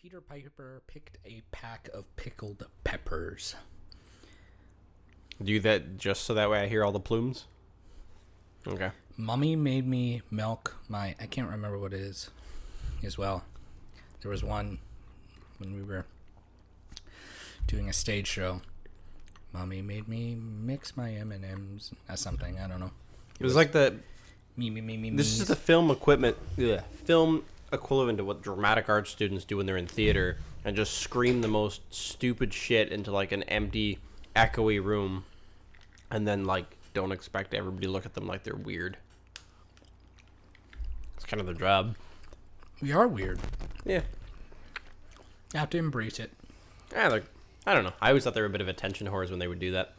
Peter Piper picked a pack of pickled peppers. Do that just so that way I hear all the plumes? Okay. Mummy made me milk my... I can't remember what it is as well. There was one when we were doing a stage show. Mummy made me mix my M&Ms as something. I don't know. It was like the... Me. This is the film equipment... film equivalent to what dramatic arts students do when they're in theater and just scream the most stupid shit into like an empty, echoey room and then like don't expect everybody to look at them like they're weird. It's kind of their job. We are weird. Yeah. You have to embrace it. Yeah, I don't know. I always thought they were a bit of attention whores when they would do that.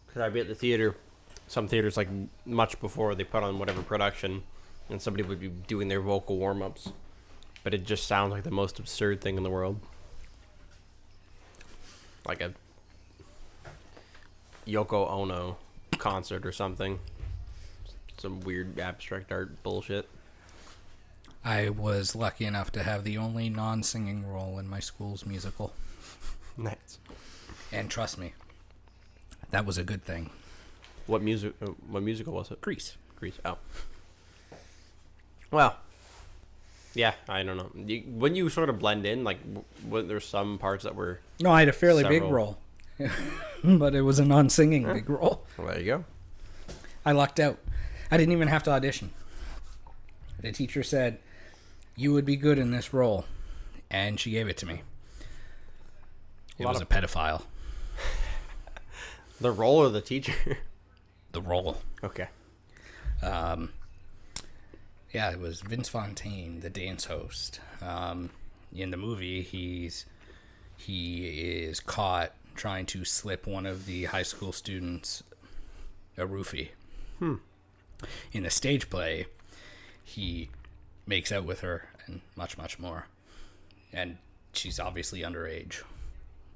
Because I'd be at the theater, some theaters like much before they put on whatever production, and somebody would be doing their vocal warm-ups. But it just sounds like the most absurd thing in the world. Like a Yoko Ono concert or something. Some weird abstract art bullshit. I was lucky enough to have the only non-singing role in my school's musical. Nice. And trust me, that was a good thing. What musical was it? Grease. Oh. Well. Yeah, I don't know. When you sort of blend in, like, there's some parts that were... No, I had a fairly big role. But it was a non-singing big role. Well, there you go. I lucked out. I didn't even have to audition. The teacher said, you would be good in this role. And she gave it to me. It was a pedophile. The role or the teacher? The role. Okay. Yeah, it was Vince Fontaine, the dance host. In the movie, he is caught trying to slip one of the high school students a roofie. In the stage play, he makes out with her and much, much more. And she's obviously underage.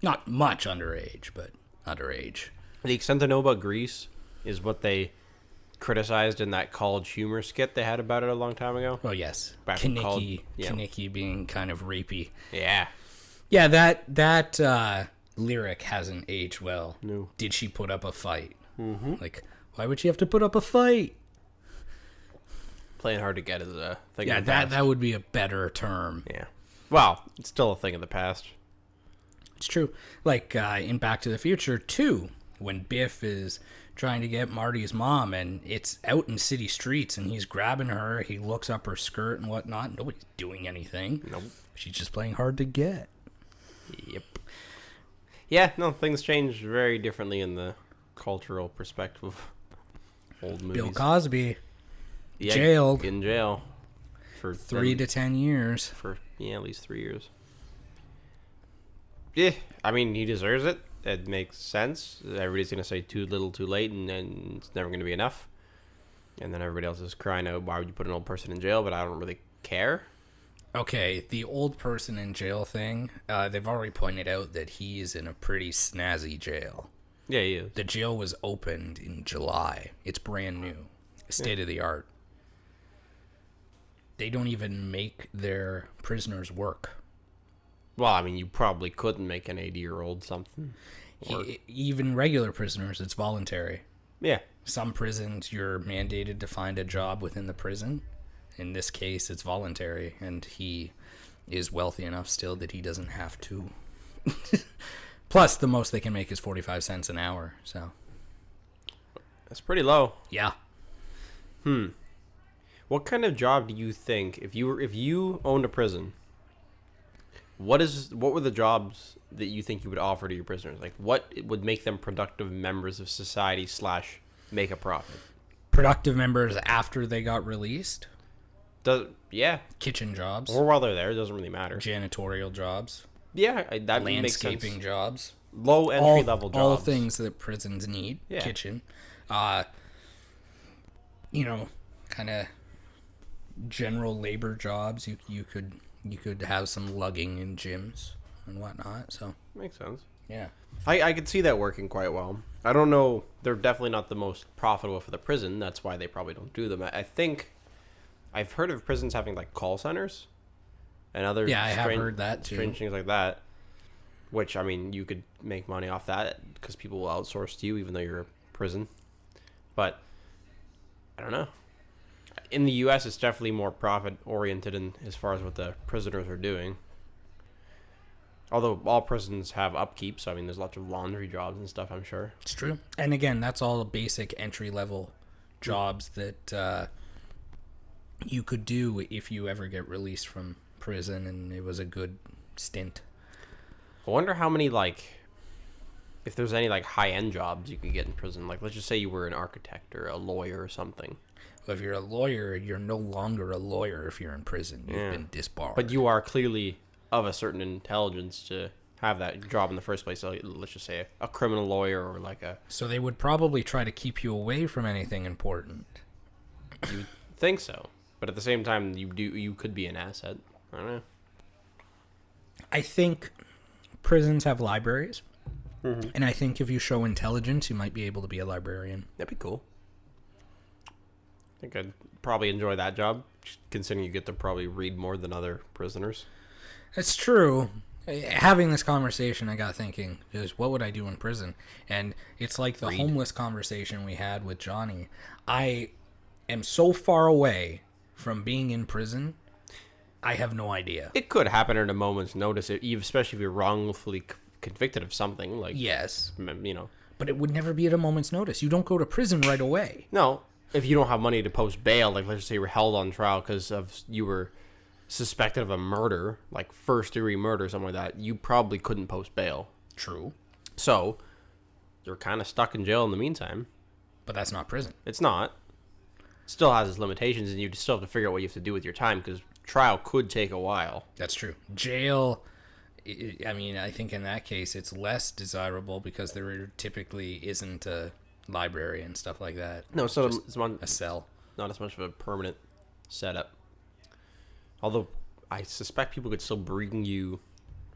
Not much underage, but underage. The extent I know about Grease is what they criticized in that College Humor skit they had about it a long time ago. Oh, yes. Back in college, Kinnicky being kind of rapey. Yeah. Yeah, that lyric hasn't aged well. No. Did she put up a fight? Mm-hmm. Like, why would she have to put up a fight? Playing hard to get is a thing Yeah, of the past. that would be a better term. Yeah. Well, it's still a thing of the past. It's true. Like in Back to the Future 2, when Biff is trying to get Marty's mom, and it's out in city streets, and he's grabbing her. He looks up her skirt and whatnot. Nobody's doing anything. Nope. She's just playing hard to get. Yep. Yeah, no, things change very differently in the cultural perspective of old movies. Bill Cosby, Yeah, jailed. In jail. For 3 to 10 years. For, at least 3 years. Yeah, I mean, he deserves it. It makes sense. Everybody's going to say too little, too late, and it's never going to be enough. And then everybody else is crying out, why would you put an old person in jail? But I don't really care. Okay, the old person in jail thing, they've already pointed out that he's in a pretty snazzy jail. Yeah, he is. The jail was opened in July. It's brand new. State of the art. They don't even make their prisoners work. Well, I mean, you probably couldn't make an 80-year-old something. Even regular prisoners, it's voluntary. Yeah. Some prisons, you're mandated to find a job within the prison. In this case, it's voluntary, and he is wealthy enough still that he doesn't have to. Plus, the most they can make is 45 cents an hour, so. That's pretty low. Yeah. What kind of job do you think, if you owned a prison, what were the jobs that you think you would offer to your prisoners? Like, what would make them productive members of society / make a profit? Productive members after they got released? Yeah. Kitchen jobs. Or while they're there, it doesn't really matter. Janitorial jobs. Yeah, that makes sense. Landscaping jobs. Low entry-level jobs. All things that prisons need. Yeah. Kitchen. Kind of general labor jobs. You could have some lugging in gyms and whatnot. So Makes sense. yeah. I could see that working quite well. I don't know. They're definitely not the most profitable for the prison. That's why they probably don't do them. I think I've heard of prisons having like call centers and other Yeah, I have heard that too. strange things like that. Which, I mean, you could make money off that because people will outsource to you even though you're in prison. But I don't know. In the U.S., it's definitely more profit oriented in as far as what the prisoners are doing. Although all prisons have upkeep, so I mean, there's lots of laundry jobs and stuff, I'm sure. It's true. And again, that's all basic entry level jobs that you could do if you ever get released from prison and it was a good stint. I wonder how many, like, if there's any, like, high-end jobs you could get in prison. Like, let's just say you were an architect or a lawyer or something. Well, if you're a lawyer, you're no longer a lawyer if you're in prison. You've been disbarred. But you are clearly of a certain intelligence to have that job in the first place. So let's just say a criminal lawyer or like a... So they would probably try to keep you away from anything important. You would think so. But at the same time, you could be an asset. I don't know. I think prisons have libraries. Mm-hmm. And I think if you show intelligence, you might be able to be a librarian. That'd be cool. I think I'd probably enjoy that job, considering you get to probably read more than other prisoners. It's true. Having this conversation, I got thinking, is what would I do in prison? And it's like the homeless conversation we had with Johnny. I am so far away from being in prison, I have no idea. It could happen at a moment's notice, especially if you're wrongfully convicted of something. Like, yes. You know. But it would never be at a moment's notice. You don't go to prison right away. No. If you don't have money to post bail, like let's just say you were held on trial because you were suspected of a murder, like first-degree murder, something like that, you probably couldn't post bail. True. So, you're kind of stuck in jail in the meantime. But that's not prison. It's not. It still has its limitations, and you still have to figure out what you have to do with your time, because trial could take a while. That's true. Jail, I mean, I think in that case, it's less desirable because there typically isn't a library and stuff like that. No, it's not a cell. Not as much of a permanent setup. Although, I suspect people could still bring you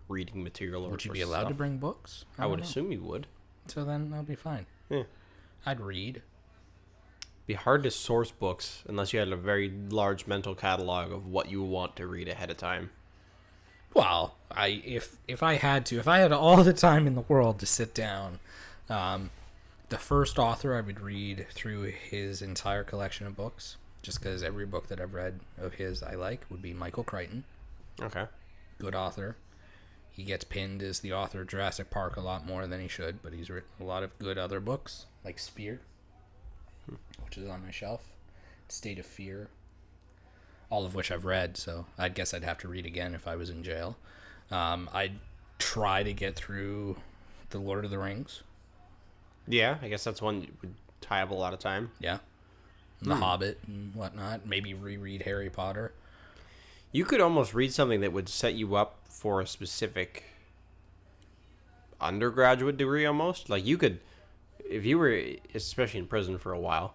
reading material. Would you be allowed to bring books? I would assume you would. So then that'll be fine. Yeah. I'd read. Be hard to source books unless you had a very large mental catalog of what you want to read ahead of time. Well, if I had all the time in the world to sit down, the first author I would read through his entire collection of books, just because every book that I've read of his I like, would be Michael Crichton. Okay. Good author. He gets pinned as the author of Jurassic Park a lot more than he should, but he's written a lot of good other books, like Sphere, which is on my shelf, State of Fear, all of which I've read, so I guess I'd have to read again if I was in jail. I'd try to get through The Lord of the Rings. Yeah, I guess that's one that would tie up a lot of time. Yeah. The Hobbit and whatnot. Maybe reread Harry Potter. You could almost read something that would set you up for a specific undergraduate degree almost. Like you could, if you were, especially in prison for a while,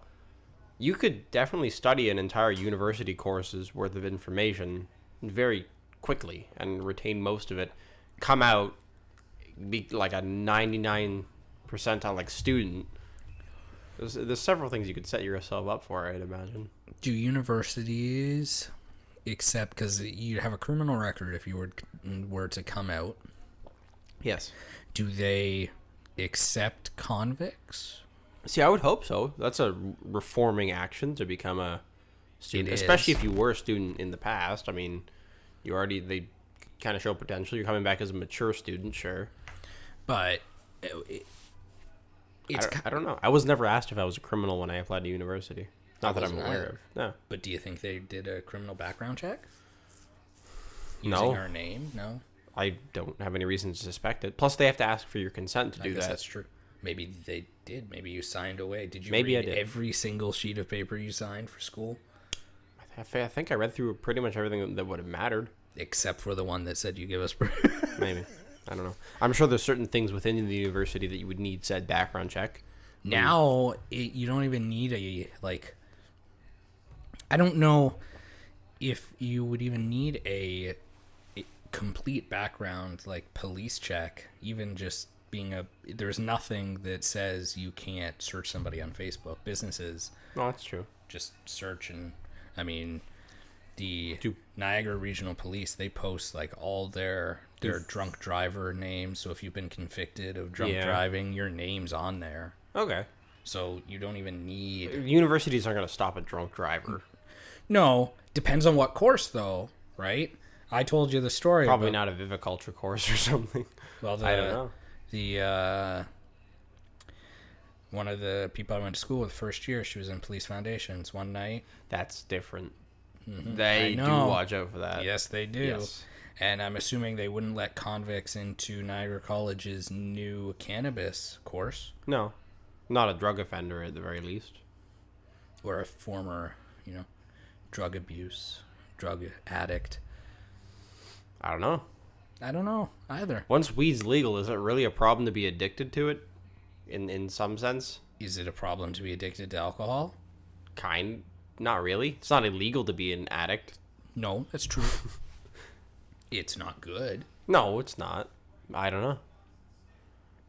you could definitely study an entire university course's worth of information very quickly and retain most of it. Come out, be like a 99 percentile like student. There's several things you could set yourself up for, I'd imagine. Do universities accept, because you'd have a criminal record if you were to come out? Yes. Do they accept convicts? See, I would hope so. That's a reforming action to become a student, especially if you were a student in the past. I mean, they kind of show potential. You're coming back as a mature student, sure. But I don't know. I was never asked if I was a criminal when I applied to university. Not that I'm aware of. No. But do you think they did a criminal background check? No. Using our name? No. I don't have any reason to suspect it. Plus, they have to ask for your consent to do that. That's true. Maybe they did. Maybe you signed away. Did you Maybe read I did. every single sheet of paper you signed for school? I think I read through pretty much everything that would have mattered. Except for the one that said you give us... Maybe. I don't know. I'm sure there's certain things within the university that you would need said background check. Now, you don't even need I don't know if you would even need a complete background, like, police check. Even just being there's nothing that says you can't search somebody on Facebook. Businesses... No, that's true. Just search and, I mean... the Niagara Regional Police, they post like all their drunk driver names. So if you've been convicted of drunk driving, your name's on there. Okay. So you don't even need... Universities aren't going to stop a drunk driver. No. Depends on what course, though, right? I told you the story. Probably not a viviculture course or something. Well, I don't know. One of the people I went to school with first year, she was in police foundations one night. That's different. Mm-hmm. They do watch out for that. Yes, they do. Yes. And I'm assuming they wouldn't let convicts into Niagara College's new cannabis course. No. Not a drug offender at the very least. Or a former, drug abuse, drug addict. I don't know. I don't know either. Once weed's legal, is it really a problem to be addicted to it? In some sense? Is it a problem to be addicted to alcohol? Not really. It's not illegal to be an addict. No, that's true. It's not good. No, it's not. I don't know.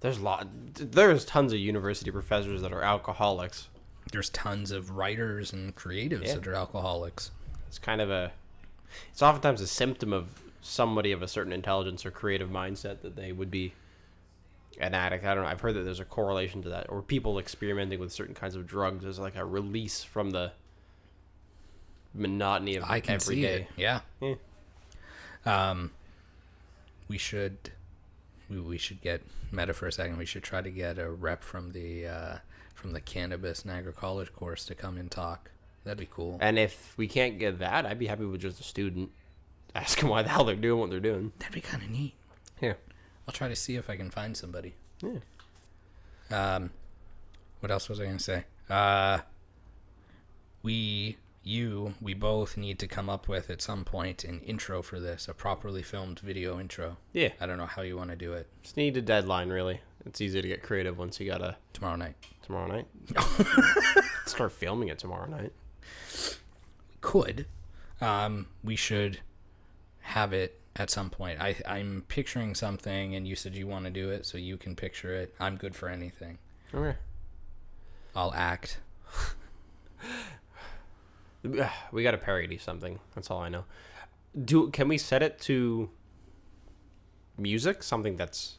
There's tons of university professors that are alcoholics. There's tons of writers and creatives that are alcoholics. It's it's oftentimes a symptom of somebody of a certain intelligence or creative mindset that they would be an addict. I don't know. I've heard that there's a correlation to that, or people experimenting with certain kinds of drugs is like a release from the monotony of every day. I can see it. Yeah. We should get Meta for a second. We should try to get a rep from the cannabis Niagara College course to come and talk. That'd be cool. And if we can't get that, I'd be happy with just a student. Ask them why the hell they're doing what they're doing. That'd be kind of neat. Yeah. I'll try to see if I can find somebody. Yeah. What else was I going to say? We both need to come up with at some point an intro for this, a properly filmed video intro. Yeah. I don't know how you want to do it. Just need a deadline, really. It's easy to get creative once you got a... Tomorrow night. Tomorrow night? Start filming it tomorrow night. We could. We should have it at some point. I'm picturing something, and you said you want to do it, so you can picture it. I'm good for anything. Okay. I'll act. We got to parody something. That's all I know. Can we set it to music? Something that's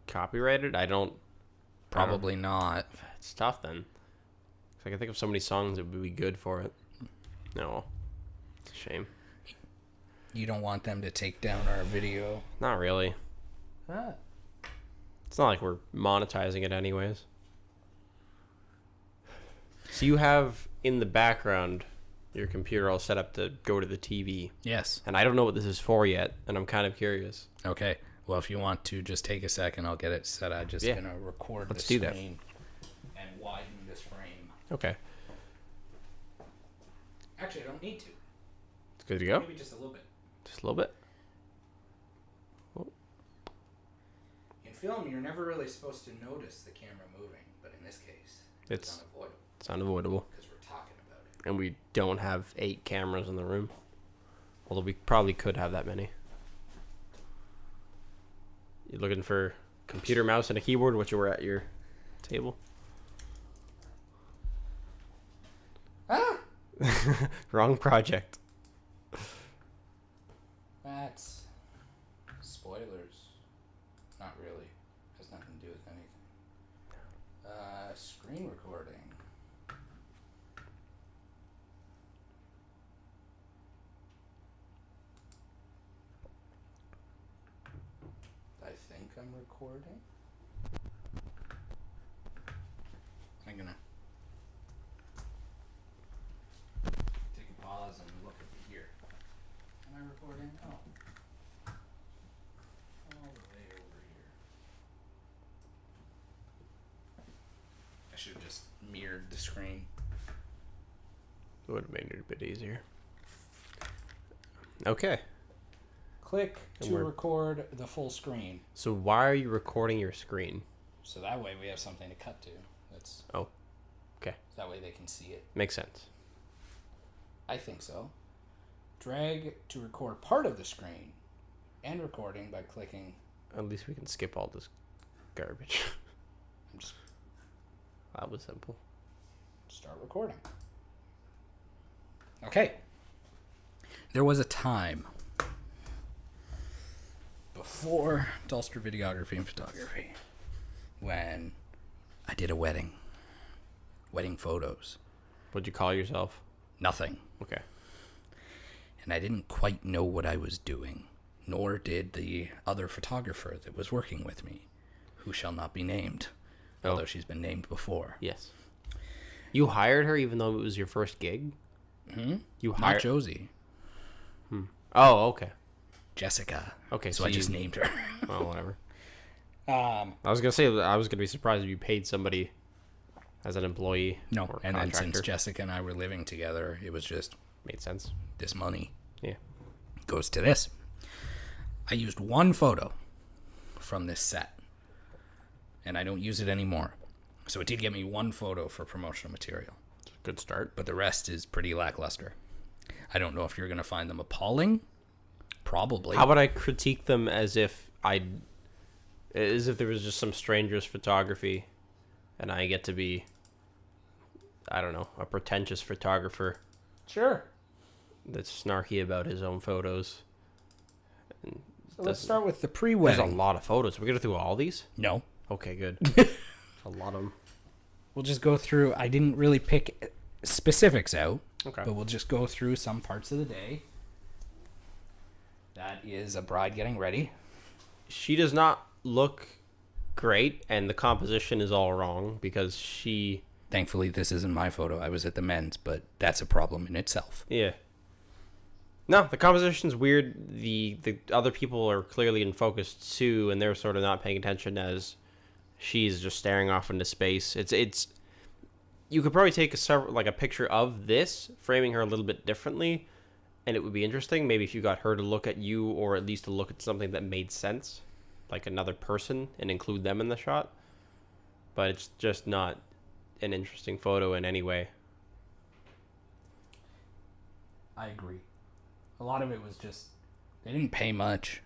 copyrighted? Probably not. It's tough then. I can think of so many songs that would be good for it. No. It's a shame. You don't want them to take down our video? Not really. It's not like we're monetizing it anyways. So you have in the background your computer all set up to go to the TV. Yes. And I don't know what this is for yet, and I'm kind of curious. Okay. Well, if you want to just take a second, I'll get it set. I'm just going to record the screen and widen this frame. Okay. Actually, I don't need to. It's good to go? Maybe just a little bit. Just a little bit? Oh. In film, you're never really supposed to notice the camera moving, but in this case, it's unavoidable. It's unavoidable. Because we're talking about it. And we don't have 8 cameras in the room. Although we probably could have that many. You looking for computer, mouse, and a keyboard, which were at your table? Ah! Wrong project. That's spoilers. Not really. Has nothing to do with anything. Screen recording. I think I'm recording. I'm gonna take a pause and look at here. Am I recording? Oh. All the way over here. I should have just mirrored the screen. It would have made it a bit easier. Okay. Click to record the full screen. So why are you recording your screen? So that way we have something to cut to. That's okay. That way they can see it. Makes sense. I think so. Drag to record part of the screen. End recording by clicking. At least we can skip all this garbage. That was simple. Start recording. Okay. There was a time before Dulster Videography and Photography when I did a wedding photos. What'd you call yourself? Nothing. Okay. And I didn't quite know what I was doing, nor did the other photographer that was working with me, who shall not be named, although she's been named before. Yes. You hired her even though it was your first gig? Mm-hmm. You Not hired... Josie. Oh, okay. Jessica. Okay, so I just named her. Well, whatever. I was gonna say I was gonna be surprised if you paid somebody as an employee. No, or and then since contractor. Jessica and I were living together, it was just Made sense. this money Yeah. goes to this. I used one photo from this set, and I don't use it anymore. So it did get me one photo for promotional material, Good start. but the rest is pretty lackluster. I don't know if you're going to find them appalling. Probably. How about I critique them as if there was just some stranger's photography, and I get to be, I don't know, a pretentious photographer Sure. that's snarky about his own photos. And So let's start with the there's pre-wedding. a lot of photos. We're gonna do all these. No. Okay, good. A lot of them. We'll just go through. I didn't really pick specifics out, Okay. but we'll just go through some parts of the day. That is a bride getting ready. She does not look great, and the composition is all wrong because she. Thankfully, this isn't my photo. I was at the men's, but that's a problem in itself. Yeah. No, the composition's weird. The other people are clearly in focus too, and they're sort of not paying attention as she's just staring off into space. It's. You could probably take a picture of this, framing her a little bit differently, and it would be interesting. Maybe if you got her to look at you, or at least to look at something that made sense, like another person, and include them in the shot. But it's just not an interesting photo in any way. I agree. A lot of it was just they didn't pay much.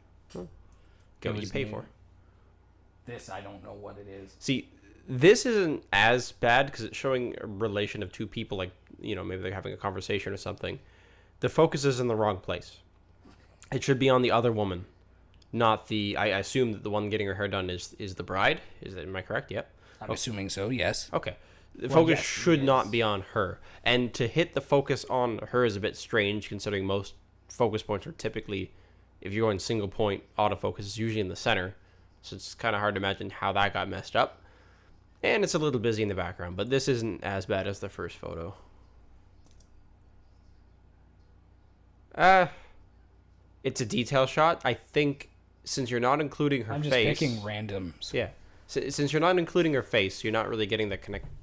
Get what you pay for. This I don't know what it is. See, this isn't as bad because it's showing a relation of two people, like, maybe they're having a conversation or something. The focus is in the wrong place. It should be on the other woman, not the. I assume that the one getting her hair done is the bride. Am I correct? Yep. I'm assuming so. Yes. Okay. The Well, focus yes, should yes. not be on her, and to hit the focus on her is a bit strange, considering most focus points are typically, if you're going single point autofocus, is usually in the center. So it's kind of hard to imagine how that got messed up. And it's a little busy in the background, but this isn't as bad as the first photo. It's a detail shot. I think since you're not including her I'm just face, picking random. yeah. Since you're not including her face, you're not really getting the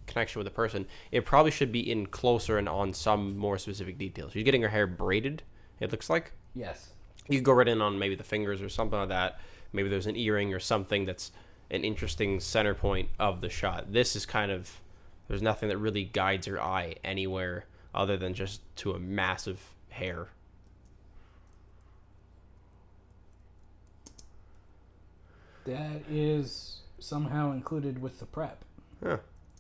connection with the person. It probably should be in closer and on some more specific details. You're getting her hair braided, it looks like. Yes. You could go right in on maybe the fingers or something like that. Maybe there's an earring or something that's an interesting center point of the shot. This is kind of, there's nothing that really guides your eye anywhere other than just to a massive hair. That is somehow included with the prep. Huh.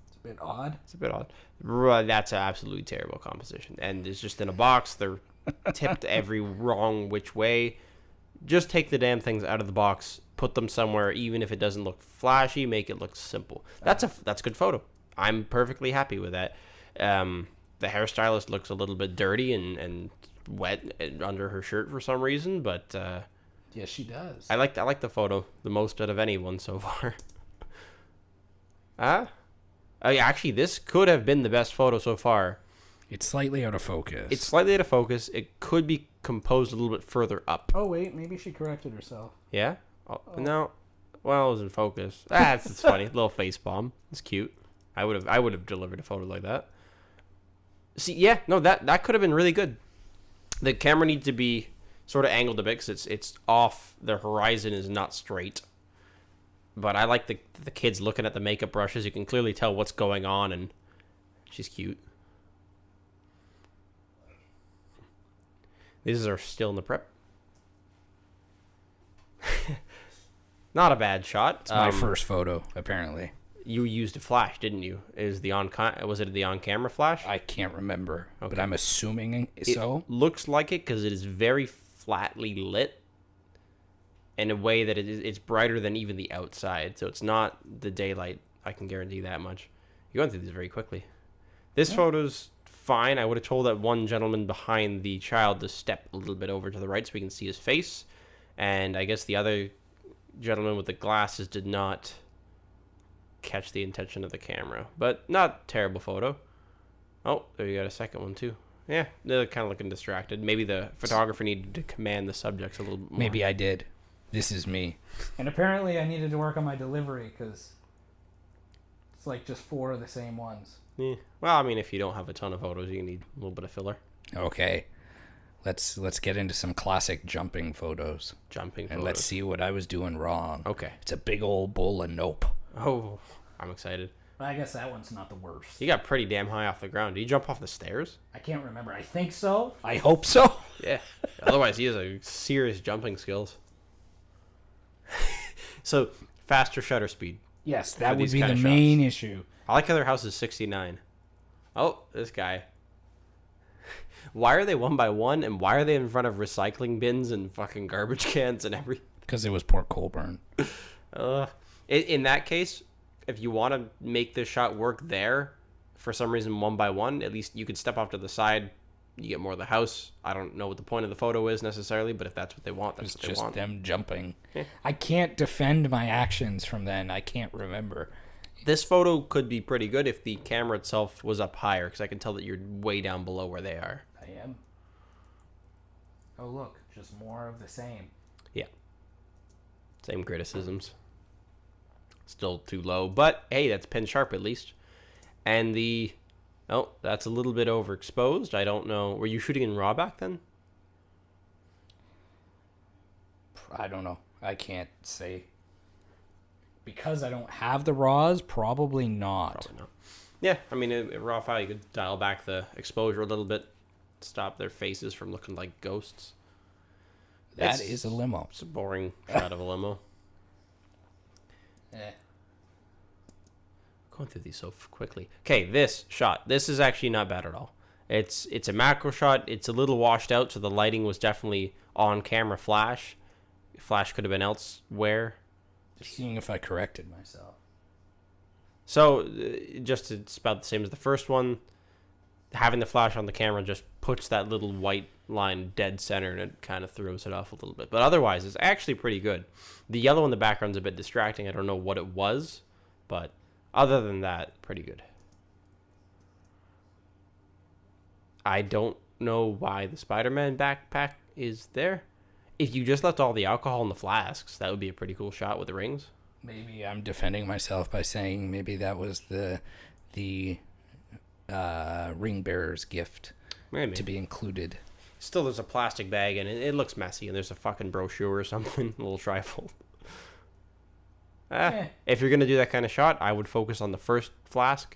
It's a bit odd. It's a bit odd. That's an absolutely terrible composition. And it's just in a box. They're tipped every wrong which way. Just take the damn things out of the box. Put them somewhere, even if it doesn't look flashy. Make it look simple. That's a good photo. I'm perfectly happy with that. The hairstylist looks a little bit dirty and wet under her shirt for some reason, but Yes, she does. I like the photo the most out of anyone so far. Actually, this could have been the best photo so far. It's slightly out of focus. It's slightly out of focus. It could be composed a little bit further up. Oh wait, maybe she corrected herself. Yeah? Oh. No. Well, it was in focus. It's funny. Little face bomb. It's cute. I would have delivered a photo like that. See, yeah, no, that could have been really good. The camera needs to be sort of angled a bit because it's off. The horizon is not straight. But I like the kids looking at the makeup brushes. You can clearly tell what's going on, and she's cute. These are still in the prep. Not a bad shot. It's my first photo, apparently. You used a flash, didn't you? Was it the on-camera flash? I can't remember, Okay. but I'm assuming It so. looks like it because it is very flatly lit in a way that it's brighter than even the outside. So it's not the daylight. I can guarantee that much. You're going through these very quickly. This photo's fine. I would have told that one gentleman behind the child to step a little bit over to the right so we can see his face. And I guess the other gentleman with the glasses did not catch the intention of the camera. But not terrible photo. Oh, there you got a second one too. Yeah, they're kind of looking distracted. Maybe the photographer needed to command the subjects a little bit more. Maybe I did. This is me. And apparently I needed to work on my delivery because it's like just 4 of the same ones. Yeah. Well, I mean, if you don't have a ton of photos, you need a little bit of filler. Okay. Let's get into some classic jumping photos. Jumping And photos. let's see what I was doing wrong. Okay. It's a big old bowl of nope. Oh, I'm excited. I guess that one's not the worst. You got pretty damn high off the ground. Did you jump off the stairs? I can't remember. I think so. I hope so. Yeah. Otherwise, he has a serious jumping skills. So, faster shutter speed. Yes, For that would these be the kind of main issue. I like how their house is 69. Oh, this guy. Why are they one by one, and why are they in front of recycling bins and fucking garbage cans and everything? Because it was Port Colborne. In that case, if you want to make this shot work there, for some reason one by one, at least you could step off to the side. You get more of the house. I don't know what the point of the photo is necessarily, but if that's what they want, that's It's what they just want. them jumping. Yeah. I can't defend my actions from then. I can't remember. This photo could be pretty good if the camera itself was up higher, because I can tell that you're way down below where they are. I am. Oh, look. Just more of the same. Yeah. Same criticisms. Still too low, but hey, that's pin sharp at least. And the... Oh, that's a little bit overexposed. I don't know. Were you shooting in RAW back then? I don't know. I can't say. Because I don't have the raws, probably not. Probably not. Yeah, I mean, in RAW file, you could dial back the exposure a little bit, stop their faces from looking like ghosts. That is a limo. It's a boring shot of a limo. Going through these so quickly. Okay, this shot. This is actually not bad at all. It's a macro shot. It's a little washed out, so the lighting was definitely on camera flash. Flash could have been elsewhere. Just seeing if I corrected myself. So, just it's about the same as the first one. Having the flash on the camera just puts that little white line dead center, and it kind of throws it off a little bit. But otherwise, it's actually pretty good. The yellow in the background's a bit distracting. I don't know what it was, but other than that, pretty good. I don't know why the Spider-Man backpack is there. If you just left all the alcohol in the flasks, that would be a pretty cool shot with the rings. Maybe I'm defending myself by saying maybe that was the ring bearer's gift Maybe. to be included. Still, there's a plastic bag, and it looks messy, and there's a fucking brochure or something, a little trifold. Yeah. If you're going to do that kind of shot, I would focus on the first flask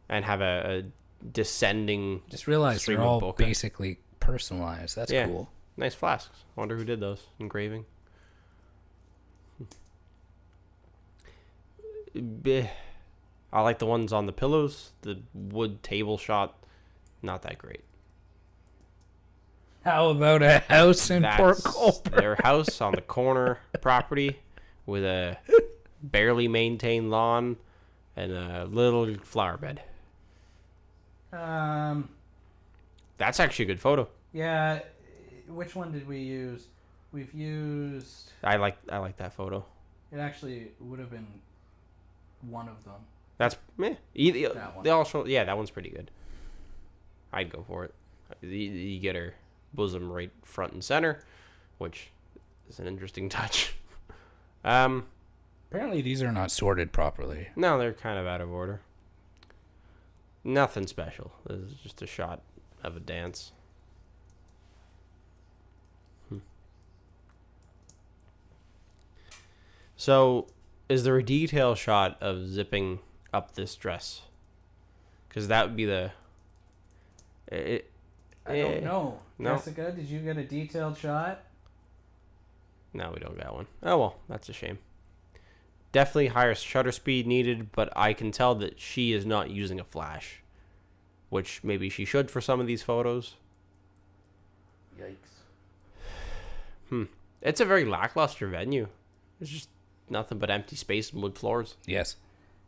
and have a descending... Just realized stream they're of all bokeh. basically personalized. That's Yeah. cool. Nice flasks. Wonder who did those. Engraving. I like the ones on the pillows. The wood table shot, not that great. How about a house in Port That's Colborne? their house on the corner property with a barely maintained lawn and a little flower bed. That's actually a good photo. Yeah. Which one did we use? We've used... I like that photo. It actually would have been one of them. That's meh. That one. They all show, yeah, that one's pretty good. I'd go for it. You get her bosom right front and center, which is an interesting touch. Apparently these are not sorted properly. No, they're kind of out of order. Nothing special. This is just a shot of a dance. So, is there a detail shot of zipping up this dress? Because that would be the... I don't know. No. Jessica, did you get a detailed shot? No, we don't got one. Oh, well, that's a shame. Definitely higher shutter speed needed, but I can tell that she is not using a flash, which maybe she should for some of these photos. Yikes. It's a very lackluster venue. There's just nothing but empty space and wood floors. Yes.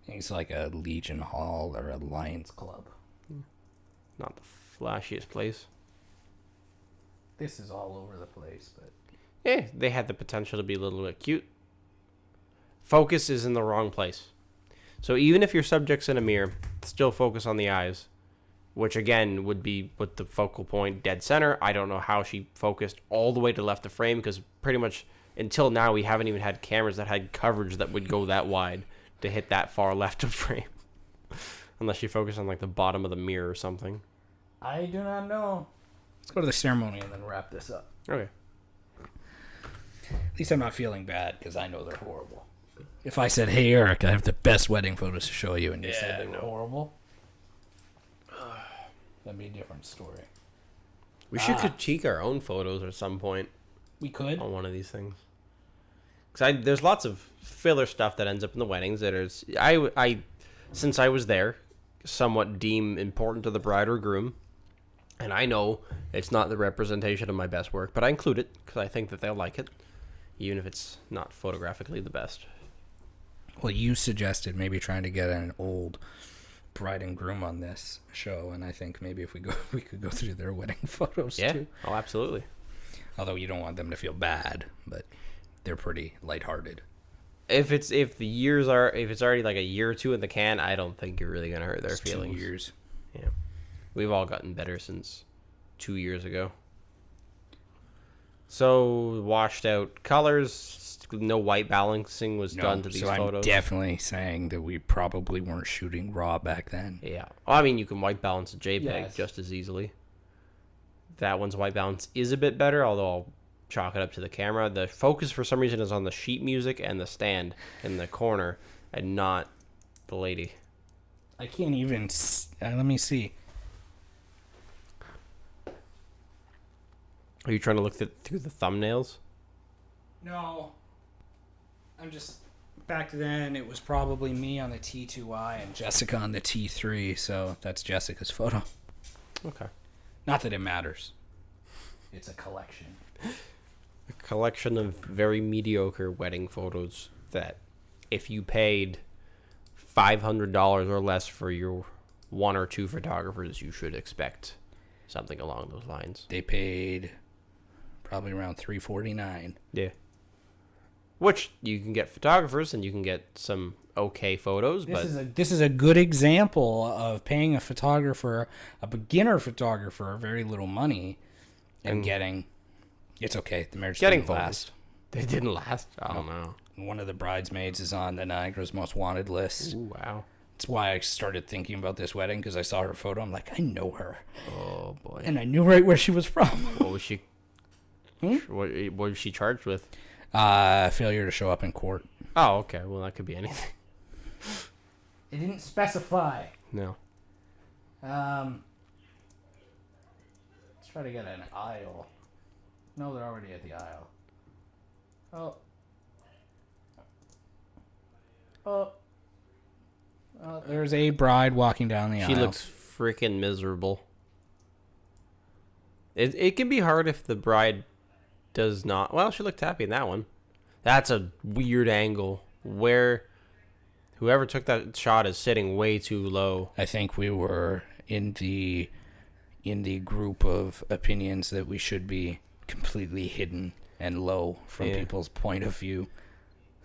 It's like a Legion Hall or a Lions Club. Not the flashiest place. This is all over the place, but Yeah, they had the potential to be a little bit cute. Focus is in the wrong place. So even if your subject's in a mirror, still focus on the eyes, which again would be with the focal point dead center. I don't know how she focused all the way to left of frame, because pretty much until now we haven't even had cameras that had coverage that would go that wide to hit that far left of frame. Unless she focused on like the bottom of the mirror or something. I do not know. Let's go to the ceremony and then wrap this up. Okay. At least I'm not feeling bad because I know they're horrible. If I said, hey, Eric, I have the best wedding photos to show you, and you said they were horrible, that'd be a different story. We should critique our own photos at some point We could. on one of these things. Because there's lots of filler stuff that ends up in the weddings that is, I, since I was there, somewhat deem important to the bride or groom. And I know it's not the representation of my best work, but I include it because I think that they'll like it, even if it's not photographically the best. Well, you suggested maybe trying to get an old bride and groom on this show, and I think maybe if we could go through their wedding photos too. Oh, absolutely. Although you don't want them to feel bad, but they're pretty lighthearted. If it's already like a year or two in the can, I don't think you're really gonna hurt their It's feelings. 2 years. Yeah, we've all gotten better since 2 years ago. So washed out colors, no white balancing was done to these photos. I'm definitely saying that we probably weren't shooting raw back then. Yeah, well, I mean you can white balance a JPEG Yes. just as easily. That one's white balance is a bit better, although I'll chalk it up to the camera. The focus for some reason is on the sheet music and the stand in the corner, and not the lady. I can't even. Let me see. Are you trying to look through the thumbnails? No. I'm just. Back then, it was probably me on the T2i and Jessica on the T3, so that's Jessica's photo. Okay. Not that it matters. It's a collection. A collection of very mediocre wedding photos that if you paid $500 or less for your one or two photographers, you should expect something along those lines. They paid probably around $349. Yeah. Which you can get photographers and you can get some okay photos, This is a good example of paying a photographer, a beginner photographer, very little money, and getting. It's okay. The marriage getting didn't photos. last. They didn't last. Oh no. One of the bridesmaids is on the Niagara's Most Wanted list. Ooh, wow. That's why I started thinking about this wedding, because I saw her photo. I'm like, I know her, Oh boy. and I knew right where she was from. What was she? What was she charged with? Failure to show up in court. Oh, okay. Well, that could be anything. It didn't specify. No. Let's try to get an aisle. No, they're already at the aisle. Oh. Oh. There's a bride walking down the aisle. She looks freaking miserable. It can be hard if the bride does not. Well, she looked happy in that one. That's a weird angle where whoever took that shot is sitting way too low. I think we were in the group of opinions that we should be completely hidden and low from people's point of view.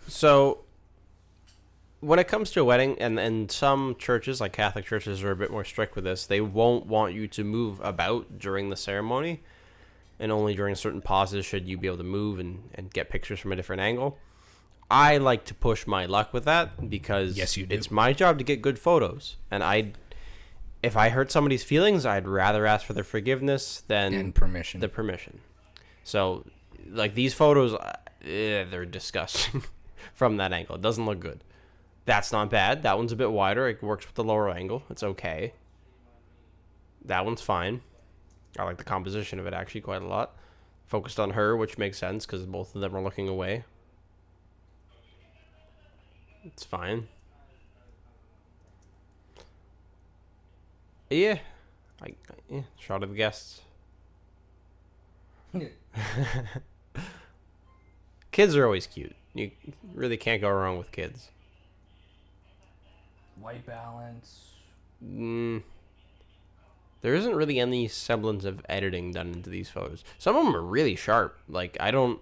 So when it comes to a wedding, and some churches, like Catholic churches, are a bit more strict with this, they won't want you to move about during the ceremony, and only during certain pauses should you be able to move and get pictures from a different angle. I like to push my luck with that because Yes, you do. It's my job to get good photos, and if I hurt somebody's feelings, I'd rather ask for their forgiveness than And permission. the permission. So, like, these photos, they're disgusting from that angle. It doesn't look good. That's not bad. That one's a bit wider. It works with the lower angle. It's okay. That one's fine. I like the composition of it actually quite a lot. Focused on her, which makes sense because both of them are looking away. It's fine. Yeah. Yeah. Shot of the guests. Kids are always cute. You really can't go wrong with kids. White balance. There isn't really any semblance of editing done into these photos. Some of them are really sharp. Like, I'm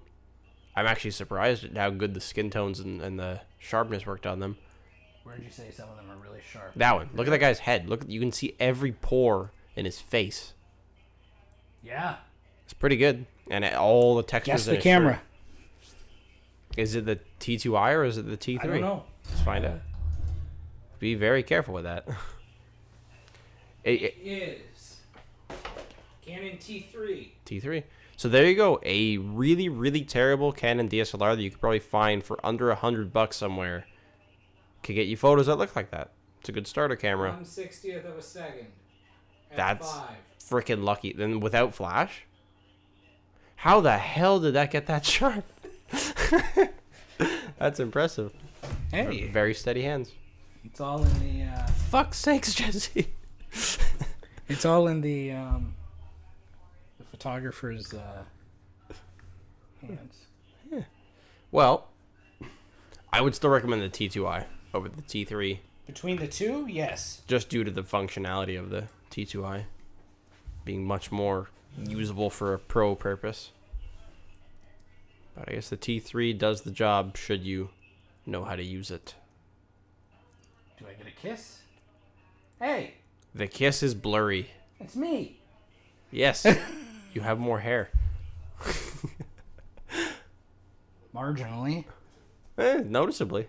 actually surprised at how good the skin tones and the sharpness worked on them. Where did you say some of them are really sharp? That one. Look at that guy's head. You can see every pore in his face. Yeah. It's pretty good. And all the textures. Guess in the his camera. shirt. Is it the T2i or is it the T3? I don't know. Let's find out. Be very careful with that. It is Canon T3. T3. So there you go. A really, really terrible Canon DSLR that you could probably find for under $100 somewhere. Could get you photos that look like that. It's a good starter camera. 1/60th of a second. That's F5. freaking lucky. Then without flash? How the hell did that get that sharp? That's impressive. Hey, Very steady hands. It's all in the. Fuck's sakes, Jesse. it's all in the photographer's hands. Well, I would still recommend the T2i over the T3. Between the two, yes. Just due to the functionality of the T2i being much more usable for a pro purpose. But I guess the T3 does the job should you know how to use it. Do I get a kiss? Hey, The kiss is blurry. it's me. Yes, you have more hair. Marginally. Noticeably.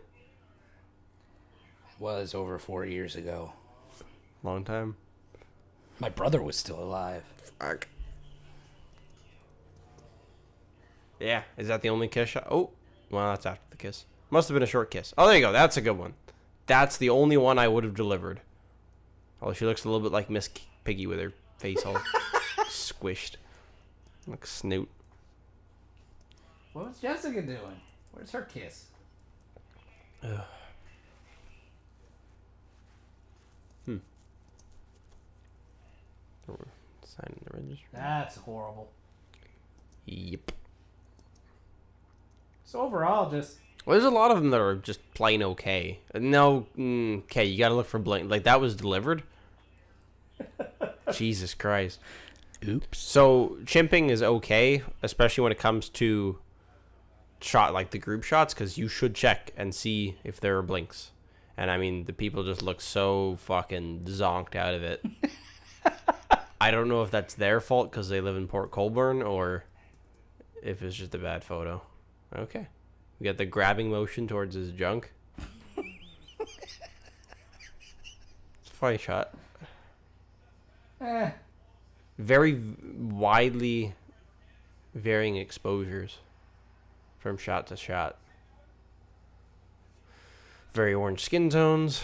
Was over 4 years ago. Long time. My brother was still alive. Fuck. Yeah, is that the only kiss shot? Oh, well, that's after the kiss. Must have been a short kiss. Oh, there you go. That's a good one. That's the only one I would have delivered. Although she looks a little bit like Miss Piggy with her face all squished. Like snoot. What was Jessica doing? Where's her kiss? Sign in the registry. That's horrible. Yep. So overall, just Well, there's a lot of them that are just plain okay. No, okay, you gotta look for blank. Like, that was delivered? Jesus Christ. Oops. So, chimping is okay, especially when it comes to like the group shots, because you should check and see if there are blinks. And, I mean, the people just look so fucking zonked out of it. I don't know if that's their fault because they live in Port Colborne or if it's just a bad photo. Okay. We got the grabbing motion towards his junk. It's a funny shot. Very widely varying exposures from shot to shot. Very orange skin tones.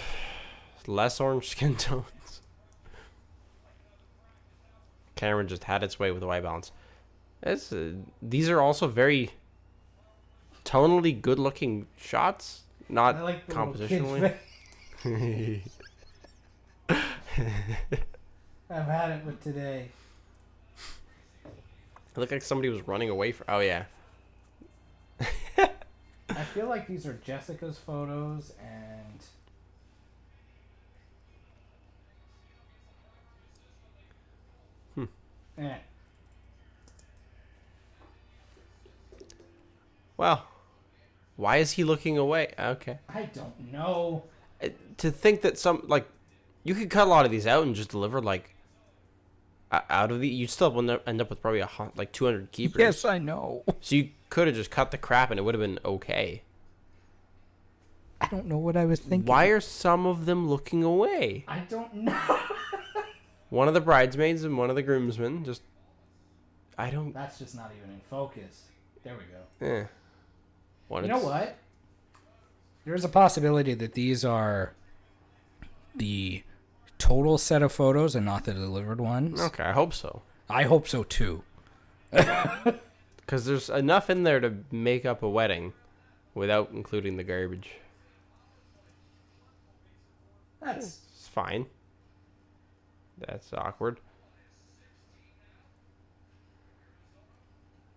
Less orange skin tones. Camera just had its way with the white balance. These are also very tonally good-looking shots, not I like the little kid's compositionally. face. I've had it with today. It looked like somebody was running away from. Oh yeah. I feel like these are Jessica's photos and Well, why is he looking away? Okay. I don't know. To think that you could cut a lot of these out and just deliver out of the, you'd still end up with probably 200 keepers. Yes, I know. So you could have just cut the crap and it would have been okay. I don't know what I was thinking. Why are some of them looking away? I don't know. One of the bridesmaids and one of the groomsmen just, I don't. That's just not even in focus. There we go. Eh. You know what? There's a possibility that these are the total set of photos and not the delivered ones. Okay, I hope so. I hope so too. Because there's enough in there to make up a wedding without including the garbage. That's It's fine. That's awkward.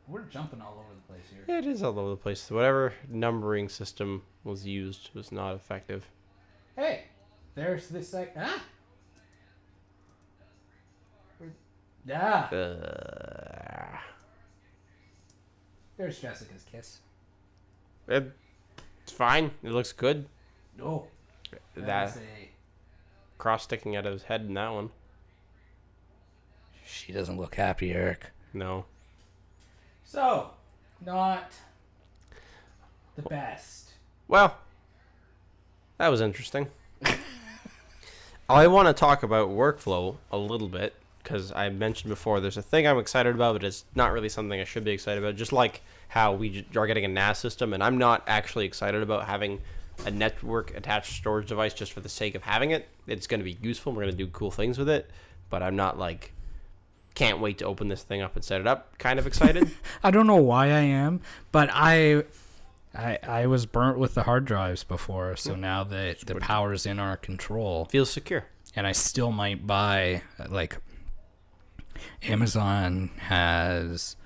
we're jumping all over the place here. Yeah, it is all over the place. Whatever numbering system was used was not effective. Hey, there's this Yeah. There's Jessica's kiss. It's fine. It looks good. No. That That's a... cross sticking out of his head in that one. She doesn't look happy, Eric. No. So, not the best. Well, that was interesting. I want to talk about workflow a little bit because I mentioned before there's a thing I'm excited about, but it's not really something I should be excited about. Just like how we are getting a NAS system, and I'm not actually excited about having a network attached storage device just for the sake of having it. It's going to be useful. We're going to do cool things with it, but I'm not like can't wait to open this thing up and set it up kind of excited. I don't know why I am, but I was burnt with the hard drives before, so now that the power's in our control, Feels secure. and I still might buy, like, Amazon has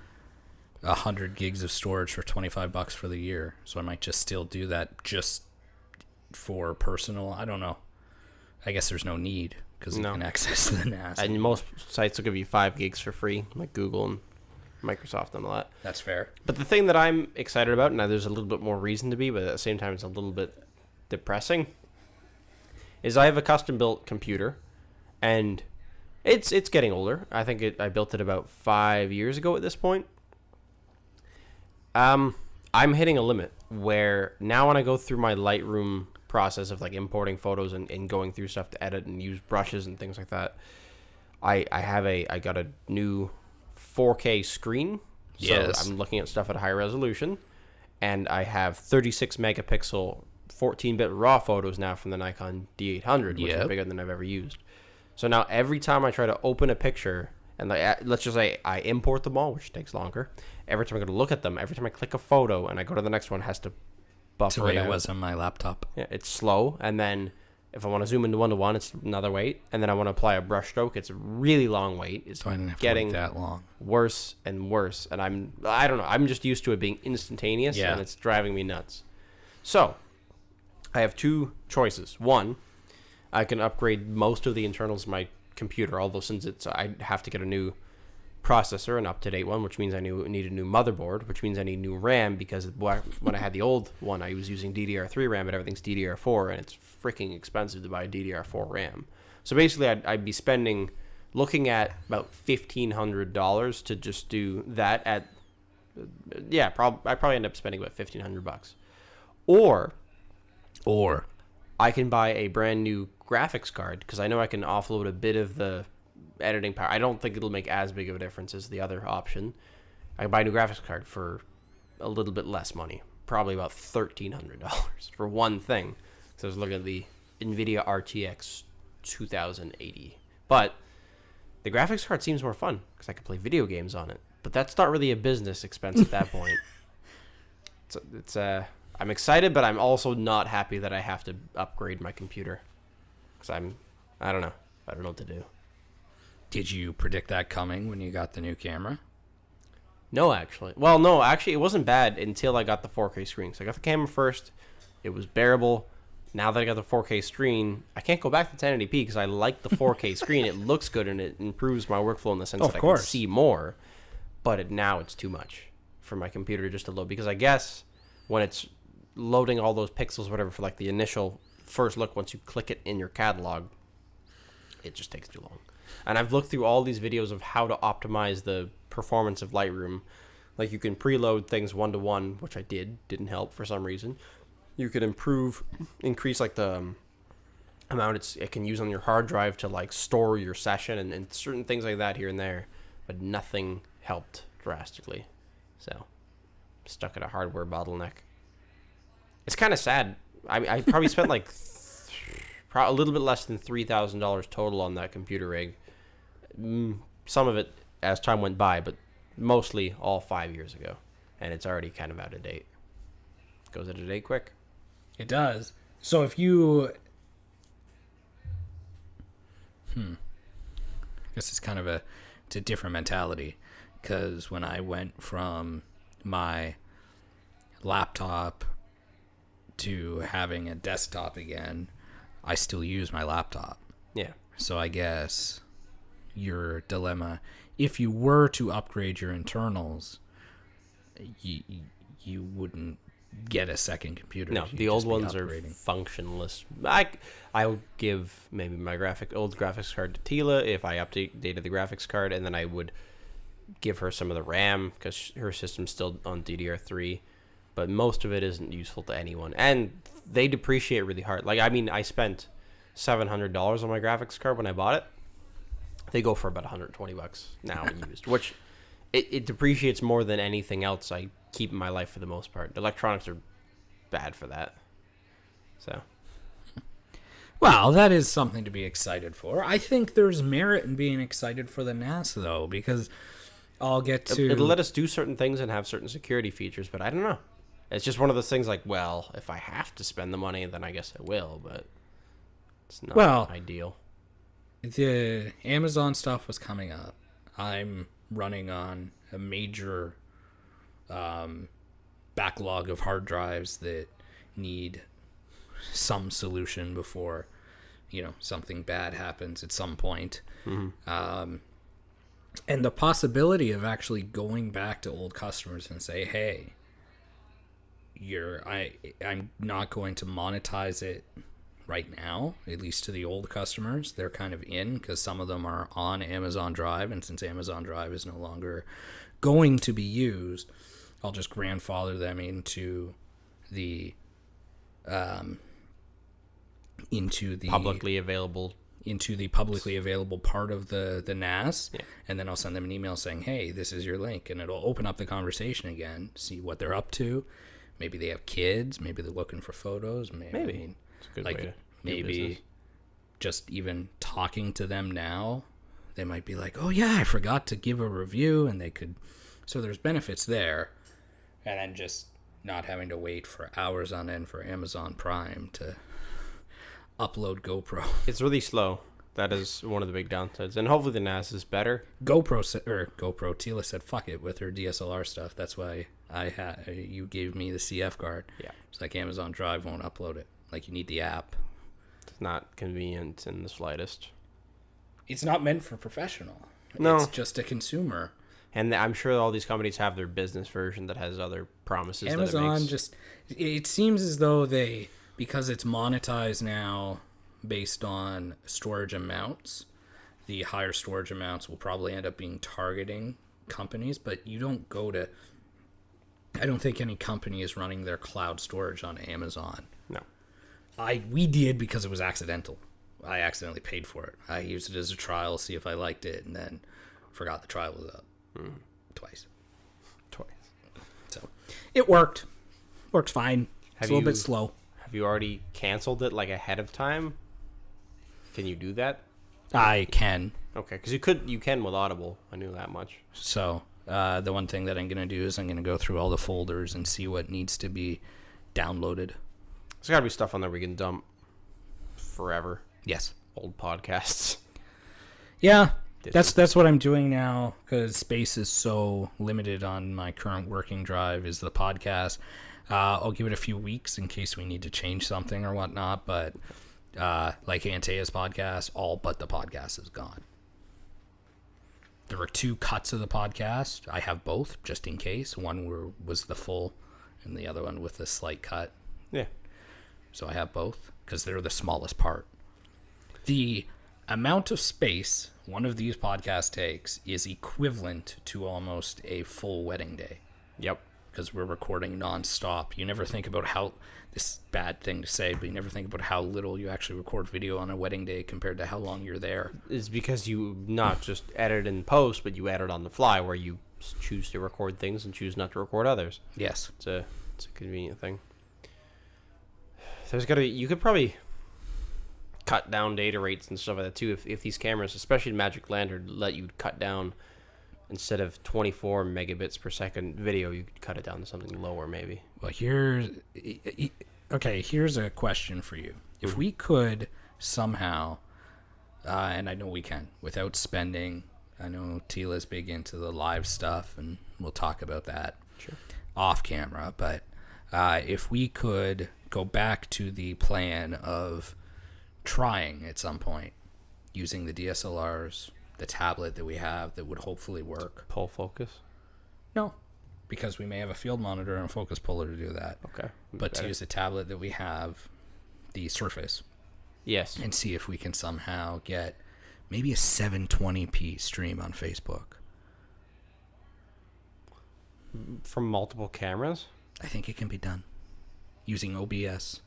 100 gigs of storage for $25 for the year, so I might just still do that just for personal. I don't know. I guess there's no need because you can access the NAS. And most sites will give you 5 gigs for free, like Google and Microsoft and all that. That's fair. But the thing that I'm excited about, now there's a little bit more reason to be, but at the same time it's a little bit depressing, is I have a custom-built computer, and it's getting older. I think I built it about 5 years ago at this point. I'm hitting a limit where now when I go through my Lightroom process of like importing photos and going through stuff to edit and use brushes and things like that, I got a new 4K screen. So Yes. I'm looking at stuff at a high resolution, and I have 36 megapixel 14-bit raw photos now from the Nikon D800, which is bigger than I've ever used. So now every time I try to open a picture, and like, let's just say I import them all, which takes longer. Every time I go to look at them, every time I click a photo and I go to the next one, it has to buffer That's the way it it out. was on my laptop. Yeah, it's slow, and then if I want to zoom into 1:1, it's another wait, and then I want to apply a brush stroke, it's a really long wait. It's So I didn't have getting to wait that long. worse and worse, and I don't know, I'm just used to it being instantaneous, and it's driving me nuts. So I have two choices. One, I can upgrade most of the internals of my computer, although since I have to get a new processor, an up-to-date one, which means I need a new motherboard, which means I need new RAM, because when I had the old one, I was using DDR3 RAM, but everything's DDR4, and it's freaking expensive to buy a DDR4 RAM. So basically, I'd be looking at about $1,500 to just do that at, I probably end up spending about $1,500. Or I can buy a brand new graphics card, because I know I can offload a bit of the editing power. I don't think it'll make as big of a difference as the other option. I can buy a new graphics card for a little bit less money, probably about $1,300 for one thing. So I was looking at the NVIDIA RTX 2080. But the graphics card seems more fun because I can play video games on it. But that's not really a business expense at that point. I'm excited, but I'm also not happy that I have to upgrade my computer. Because I don't know what to do. Did you predict that coming when you got the new camera? No, actually. Well, no, actually, it wasn't bad until I got the 4K screen. So I got the camera first. It was bearable. Now that I got the 4K screen, I can't go back to 1080p because I like the 4K screen. It looks good and it improves my workflow in the sense that I can see more. But now it's too much for my computer just to load. Because I guess when it's loading all those pixels, whatever, for like the initial first look, once you click it in your catalog, it just takes too long. And I've looked through all these videos of how to optimize the performance of Lightroom. Like you can preload things 1:1, which I didn't help for some reason. You could increase like the amount it can use on your hard drive to like store your session and certain things like that here and there, but nothing helped drastically. So I'm stuck at a hardware bottleneck. It's kind of sad. I probably spent like a little bit less than $3,000 total on that computer rig. Some of it as time went by, but mostly all 5 years ago, and it's already kind of out of date. Goes out of date quick. It does. So if you I guess it's a different mentality, because when I went from my laptop to having a desktop again, I still use my laptop. Yeah. So I guess your dilemma, if you were to upgrade your internals, you wouldn't get a second computer. No, You'd the old just be ones are upgrading. functionless. I would give maybe my old graphics card to Tila if I updated the graphics card, and then I would give her some of the RAM because her system's still on DDR3. But most of it isn't useful to anyone, and they depreciate really hard. Like, I mean, I spent $700 on my graphics card when I bought it. They go for about $120 now used, which it depreciates more than anything else I keep in my life for the most part. Electronics are bad for that. So, Well, that is something to be excited for. I think there's merit in being excited for the NAS, though, because I'll get to... it'll let us do certain things and have certain security features, but I don't know. It's just one of those things like, well, if I have to spend the money, then I guess I will, but it's not ideal. The Amazon stuff was coming up. I'm running on a major backlog of hard drives that need some solution before, something bad happens at some point. Mm-hmm. And the possibility of actually going back to old customers and say, hey, I'm not going to monetize it right now, at least to the old customers. They're kind of in because some of them are on Amazon Drive, and since Amazon Drive is no longer going to be used, I'll just grandfather them into the Publicly available part of the NAS, yeah. And then I'll send them an email saying, hey, this is your link, and it'll open up the conversation again, see what they're up to. Maybe they have kids, maybe they're looking for photos, maybe. It's a good way to do business. Just even talking to them now, they might be like, oh yeah, I forgot to give a review, and they could. So there's benefits there, and then just not having to wait for hours on end for Amazon Prime to upload GoPro. It's really slow. That is one of the big downsides, and hopefully the NAS is better. Tila said fuck it with her DSLR stuff. That's why you gave me the CF card. Yeah, it's like Amazon Drive won't upload it. Like, you need the app. It's not convenient in the slightest. It's not meant for professional. No, it's just a consumer. And I'm sure all these companies have their business version that has other promises. Amazon that it makes. it seems as though because it's monetized now based on storage amounts, the higher storage amounts will probably end up being targeting companies, but you don't go to... I don't think any company is running their cloud storage on Amazon. No. We did because it was accidental. I accidentally paid for it. I used it as a trial, see if I liked it, and then forgot the trial was up. Twice. So it worked. Worked fine. It's a little bit slow. Have you already canceled it like ahead of time? Can you do that? I can. Okay, because you can with Audible. I knew that much. So the one thing that I'm going to do is I'm going to go through all the folders and see what needs to be downloaded. There's got to be stuff on there we can dump forever. Yes. Old podcasts. Yeah. That's what I'm doing now, because space is so limited on my current working drive is the podcast. I'll give it a few weeks in case we need to change something or whatnot, but like Antea's podcast, all but the podcast is gone. There were 2 cuts of the podcast. I have both, just in case. One was the full, and the other one with a slight cut. Yeah. So I have both, because they're the smallest part. The amount of space one of these podcasts takes is equivalent to almost a full wedding day. Yep. Because we're recording nonstop. You never think about how, this bad thing to say, but you never think about how little you actually record video on a wedding day compared to how long you're there. It's because you not just edit in post, but you edit on the fly, where you choose to record things and choose not to record others. Yes. It's a convenient thing. There's got to be, you could probably cut down data rates and stuff like that too, if these cameras, especially Magic Lantern, let you cut down, instead of 24 megabits per second video, you could cut it down to something lower maybe. Well, here's a question for you. If we could somehow And I know we can without spending. I know Tila's big into the live stuff, and we'll talk about that off camera. But if we could go back to the plan of trying at some point using the DSLRs, the tablet that we have that would hopefully work. Pull focus? No, because we may have a field monitor and a focus puller to do that. Okay. But to use the tablet that we have, the Surface, Yes. and see if we can somehow get maybe a 720p stream on Facebook. From multiple cameras? I think it can be done using OBS,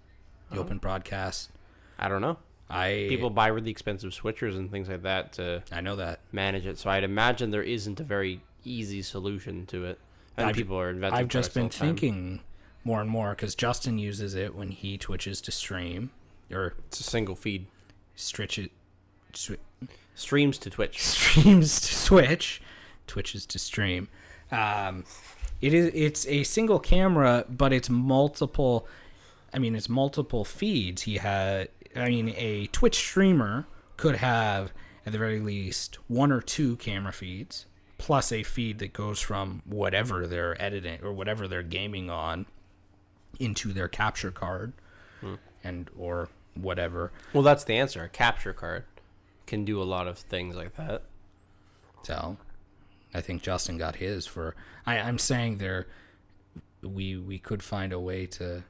the Open Broadcast. I don't know. People buy really expensive switchers and things like that to I know that. manage it. So I'd imagine there isn't a very easy solution to it. And people are inventing I've just been products all the time. thinking more and more because Justin uses it when he twitches to stream or It's a single feed. streams Streams to Twitch. to Switch, twitches to stream. It's a single camera, but it's multiple. I mean, it's multiple feeds. A Twitch streamer could have at the very least one or two camera feeds, plus a feed that goes from whatever they're editing or whatever they're gaming on into their capture card, and or whatever. Well, that's the answer. A capture card can do a lot of things like that. So, I think Justin got his for. I'm saying we could find a way to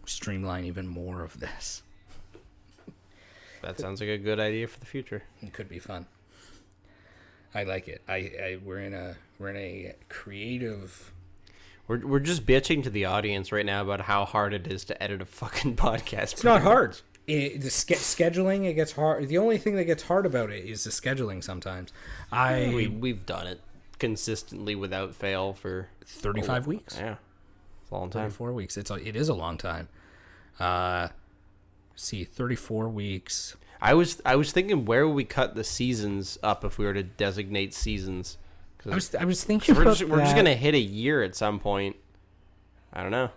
streamline even more of this. That sounds like a good idea for the future. It could be fun. I like it. We're in a creative. We're just bitching to the audience right now about how hard it is to edit a fucking podcast. It's not hard. Scheduling, it gets hard. The only thing that gets hard about it is the scheduling sometimes. We've done it consistently without fail for 35 weeks. Yeah, it's a long time. 34 weeks. It is a long time. 34 weeks. I was thinking, where would we cut the seasons up if we were to designate seasons? I was thinking we're about just gonna hit a year at some point. I don't know.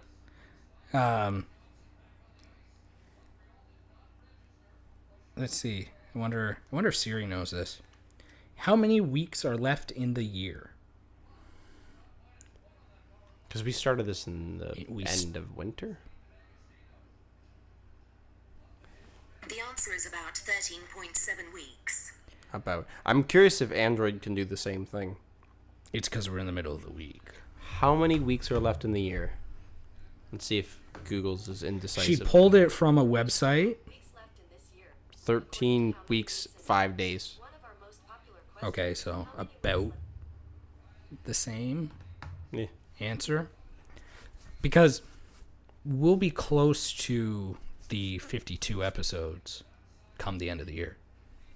Let's see. I wonder if Siri knows this. How many weeks are left in the year? Because we started this in the end of winter. The answer is about 13.7 weeks. I'm curious if Android can do the same thing. It's because we're in the middle of the week. How many weeks are left in the year? Let's see if Google's is indecisive. She pulled it from a website. 13 weeks, 5 days. Okay, so about the same Yeah. answer. Because we'll be close to the 52 episodes come the end of the year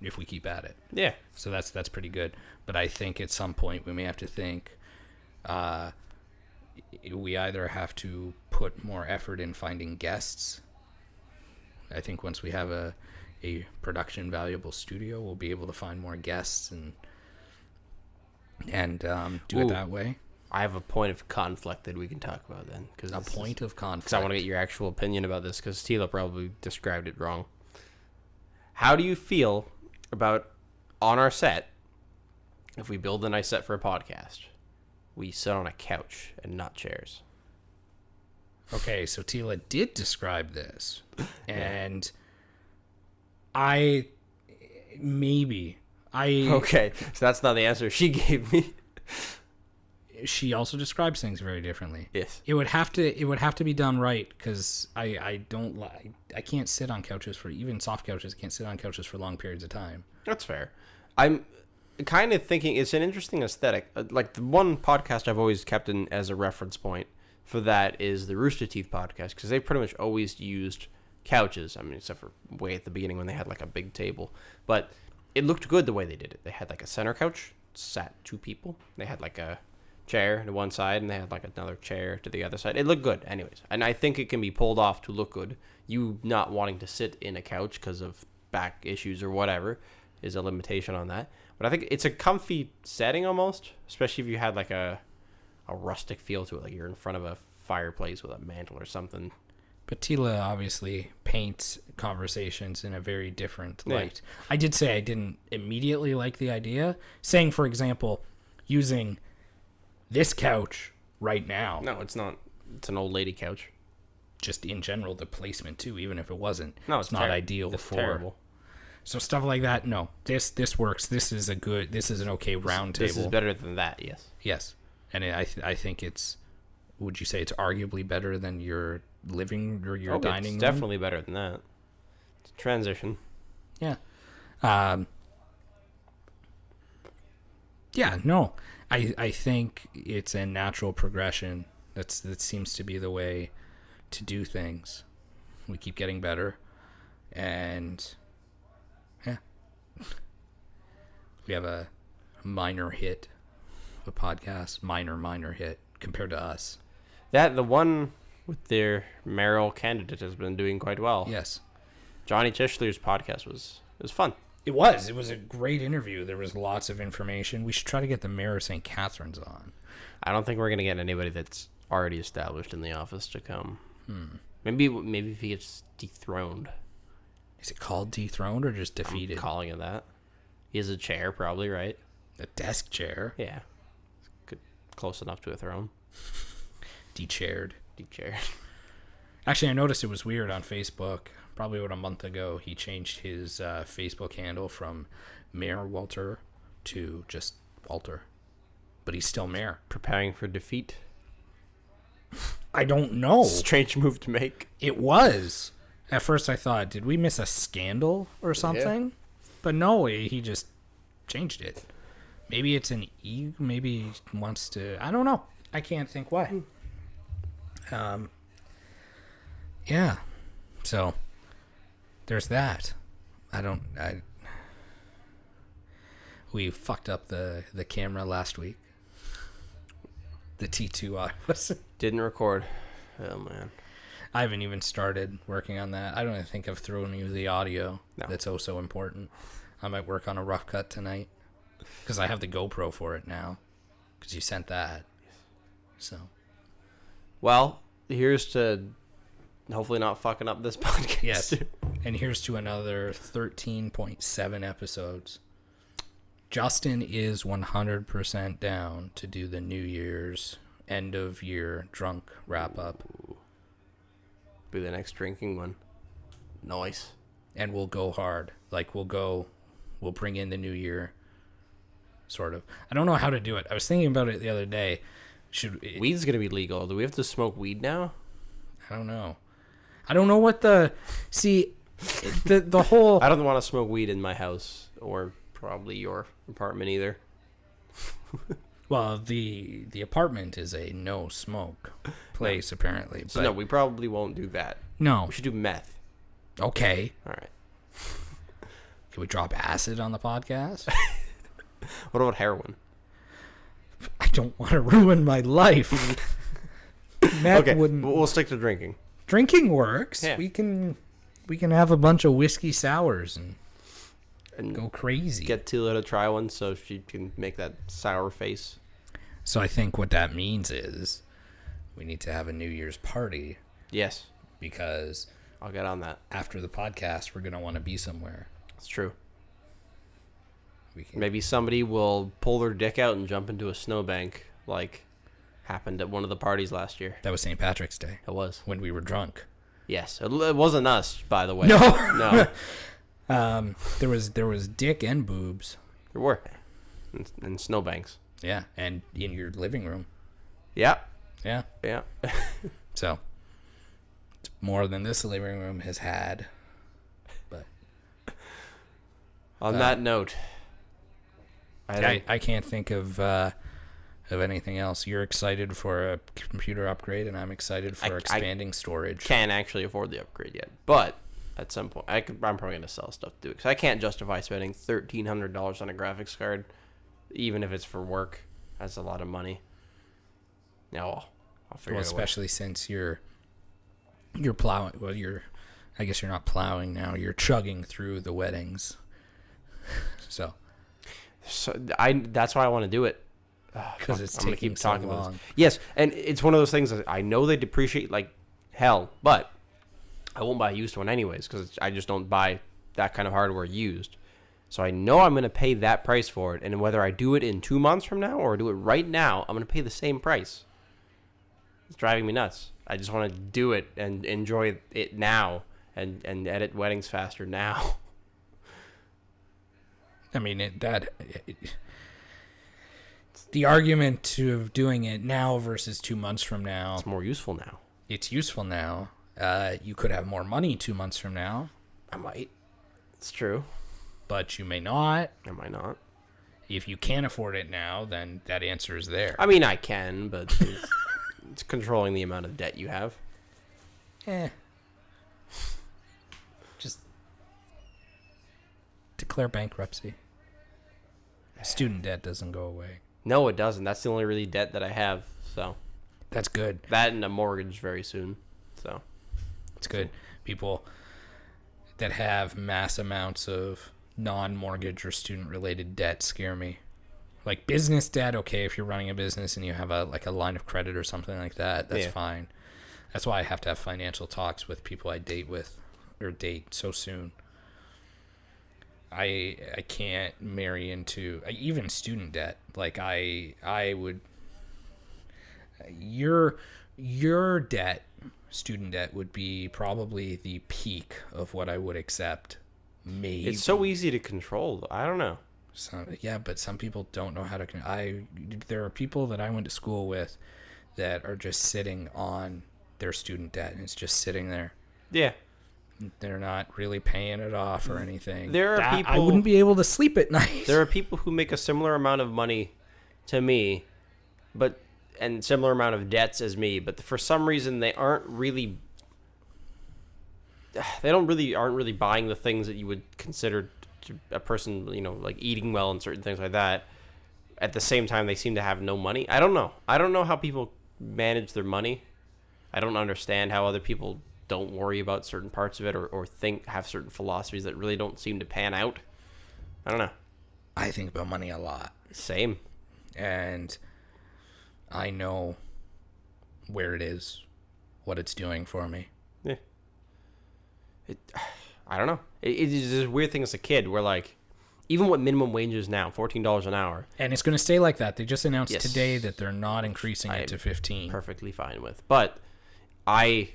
if we keep at it. Yeah. So that's pretty good. But I think at some point we may have to think we either have to put more effort in finding guests. I think once we have a production valuable studio, we'll be able to find more guests and do it that way. I have a point of conflict that we can talk about then. A point of conflict. Because I want to get your actual opinion about this, because Tila probably described it wrong. How do you feel about, on our set, if we build a nice set for a podcast, we sit on a couch and not chairs? Okay, so Tila did describe this, and okay, so that's not the answer she gave me. She also describes things very differently. Yes, it would have to be done right, because I can't sit on couches for even soft couches. I can't sit on couches for long periods of time. That's fair. I'm kind of thinking it's an interesting aesthetic. Like, the one podcast I've always kept in as a reference point for that is the Rooster Teeth podcast, because they pretty much always used couches. I mean, except for way at the beginning when they had like a big table, but it looked good the way they did it. They had like a center couch, sat two people. They had like a chair to one side, and they had like another chair to the other side. It looked good, anyways. And I think it can be pulled off to look good. You not wanting to sit in a couch because of back issues or whatever is a limitation on that. But I think it's a comfy setting almost, especially if you had like a rustic feel to it, like you're in front of a fireplace with a mantle or something. But Tila obviously paints conversations in a very different Yeah. light. I did say I didn't immediately like the idea. Saying, for example, using this couch right now, No, it's not. It's an old lady couch. just in general, the placement too, even if it wasn't. No, it's not ideal It's for. terrible. So stuff like that, no. This works. This is an okay round table. This is better than that. Yes. Yes, and I think it's. Would you say it's arguably better than your living or your dining room? It's definitely better than that. It's a transition. Yeah. Yeah. No, I think it's a natural progression. That seems to be the way to do things. We keep getting better, and yeah, we have a minor hit of a podcast. Minor hit compared to us. The one with their mayoral candidate has been doing quite well. Yes. Johnny Tischler's podcast was fun. It was a great interview. There was lots of information. We should try to get the mayor of St. Catharines on. I don't think we're gonna get anybody that's already established in the office to come. Maybe if he gets dethroned. Is it called dethroned or just defeated? I'm calling it that. He has a chair, probably, right? A desk chair. Yeah. Good, close enough to a throne. De-chaired. Chair. Actually, I noticed it was weird on Facebook. Probably about a month ago, he changed his Facebook handle from Mayor Walter to just Walter. But he's still mayor. Preparing for defeat. I don't know. Strange move to make. It was. At first, I thought, did we miss a scandal or something? But no, he just changed it. Maybe it's an ego.Maybe he wants to. I don't know. I can't think why. Yeah. So there's that. We fucked up the camera last week. The T2 was. Didn't record. Oh, man. I haven't even started working on that. I don't even think I've thrown you the audio. No. That's oh so important. I might work on a rough cut tonight because I have the GoPro for it now because you sent that. So. Well, here's to hopefully not fucking up this podcast. Yes. And here's to another 13.7 episodes. Justin is 100% down to do the New Year's end of year drunk wrap up. Be the next drinking one. Nice. And we'll go hard. Like we'll bring in the new year. Sort of. I don't know how to do it. I was thinking about it the other day. Weed's gonna be legal. Do we have to smoke weed now? I don't know. I don't know what the whole. I don't want to smoke weed in my house or probably your apartment either. Well, the apartment is a no smoke place apparently. So but no, we probably won't do that. no. We should do meth. Okay. All right. Can we drop acid on the podcast? What about heroin? I don't want to ruin my life. Meth Okay, wouldn't. we'll stick to drinking. Drinking works. Yeah. We can have a bunch of whiskey sours and go crazy. Get Tila to try one so she can make that sour face. So I think what that means is we need to have a New Year's party Yes, because I'll get on that. after the podcast we're going to want to be somewhere. It's true. We can, Maybe somebody will pull their dick out and jump into a snowbank like happened at one of the parties last year. that was St. Patrick's Day It was. when we were drunk. Yes. It wasn't us, by the way. No. No. There was dick and boobs. There were. And snowbanks. Yeah, and in your living room. Yeah. Yeah. Yeah. So it's more than this living room has had. But On that note, I can't think of anything else. You're excited for a computer upgrade, and I'm excited for expanding storage. can't actually afford the upgrade yet, but at some point I'm probably going to sell stuff to do it because I can't justify spending $1,300 on a graphics card, even if it's for work. That's a lot of money. No, I'll figure Well, it out. especially since you're plowing. Well, I guess you're not plowing now. You're chugging through the weddings. So That's why I want to do it. because it's I'm gonna taking keep so talking about long. this. Yes, and it's one of those things that I know they depreciate like hell, but I won't buy a used one anyways because I just don't buy that kind of hardware used. So I know I'm going to pay that price for it. And whether I do it in 2 months from now or do it right now, I'm going to pay the same price. It's driving me nuts. I just want to do it and enjoy it now and edit weddings faster now. I mean, the argument of doing it now versus 2 months from now, It's more useful now. it's useful now. You could have more money 2 months from now, I might. It's true. but you may not. I might not. If you can't afford it now, then that answer is there. I mean, I can, but it's controlling the amount of debt you have. Just declare bankruptcy. Student debt doesn't go away. No, it doesn't. That's the only really debt that I have. So That's good. that and a mortgage very soon. So It's good. People that have mass amounts of non-mortgage or student-related debt scare me. Like business debt, okay, if you're running a business and you have a line of credit or something like that, that's Yeah. fine. That's why I have to have financial talks with people I date with or date so soon. I can't marry into even student debt. Like I would your debt, student debt, would be probably the peak of what I would accept. Maybe it's so easy to control. Though. I don't know. yeah, but some people don't know how to. There are people that I went to school with that are just sitting on their student debt, and it's just sitting there. Yeah. They're not really paying it off or anything. There are I people- wouldn't be able to sleep at night. There are people who make a similar amount of money to me, and similar amount of debts as me, but for some reason they aren't really buying the things that you would consider to a person, like eating well and certain things like that. At the same time, they seem to have no money. I don't know how people manage their money. I don't understand how other people don't worry about certain parts of it or have certain philosophies that really don't seem to pan out. I don't know. I think about money a lot, Same. and I know where it is, what it's doing for me. Yeah. I don't know. It's this weird thing as a kid where, like, even what minimum wage is now, $14 an hour, And it's going to stay like that. They just announced Yes. today that they're not increasing it to 15. perfectly fine with. But I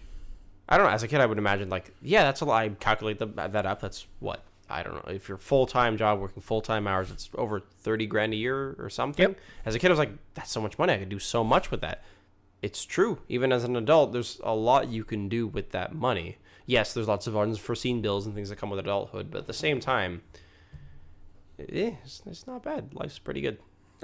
don't know. As a kid, I would imagine, like, yeah, that's a lot. I calculate that up. That's what? I don't know. If you're full-time job working full-time hours, it's over 30 grand a year or something. Yep. As a kid, I was like, that's so much money. I could do so much with that. It's true. Even as an adult, there's a lot you can do with that money. Yes, there's lots of unforeseen bills and things that come with adulthood, but at the same time, it's not bad. Life's pretty good.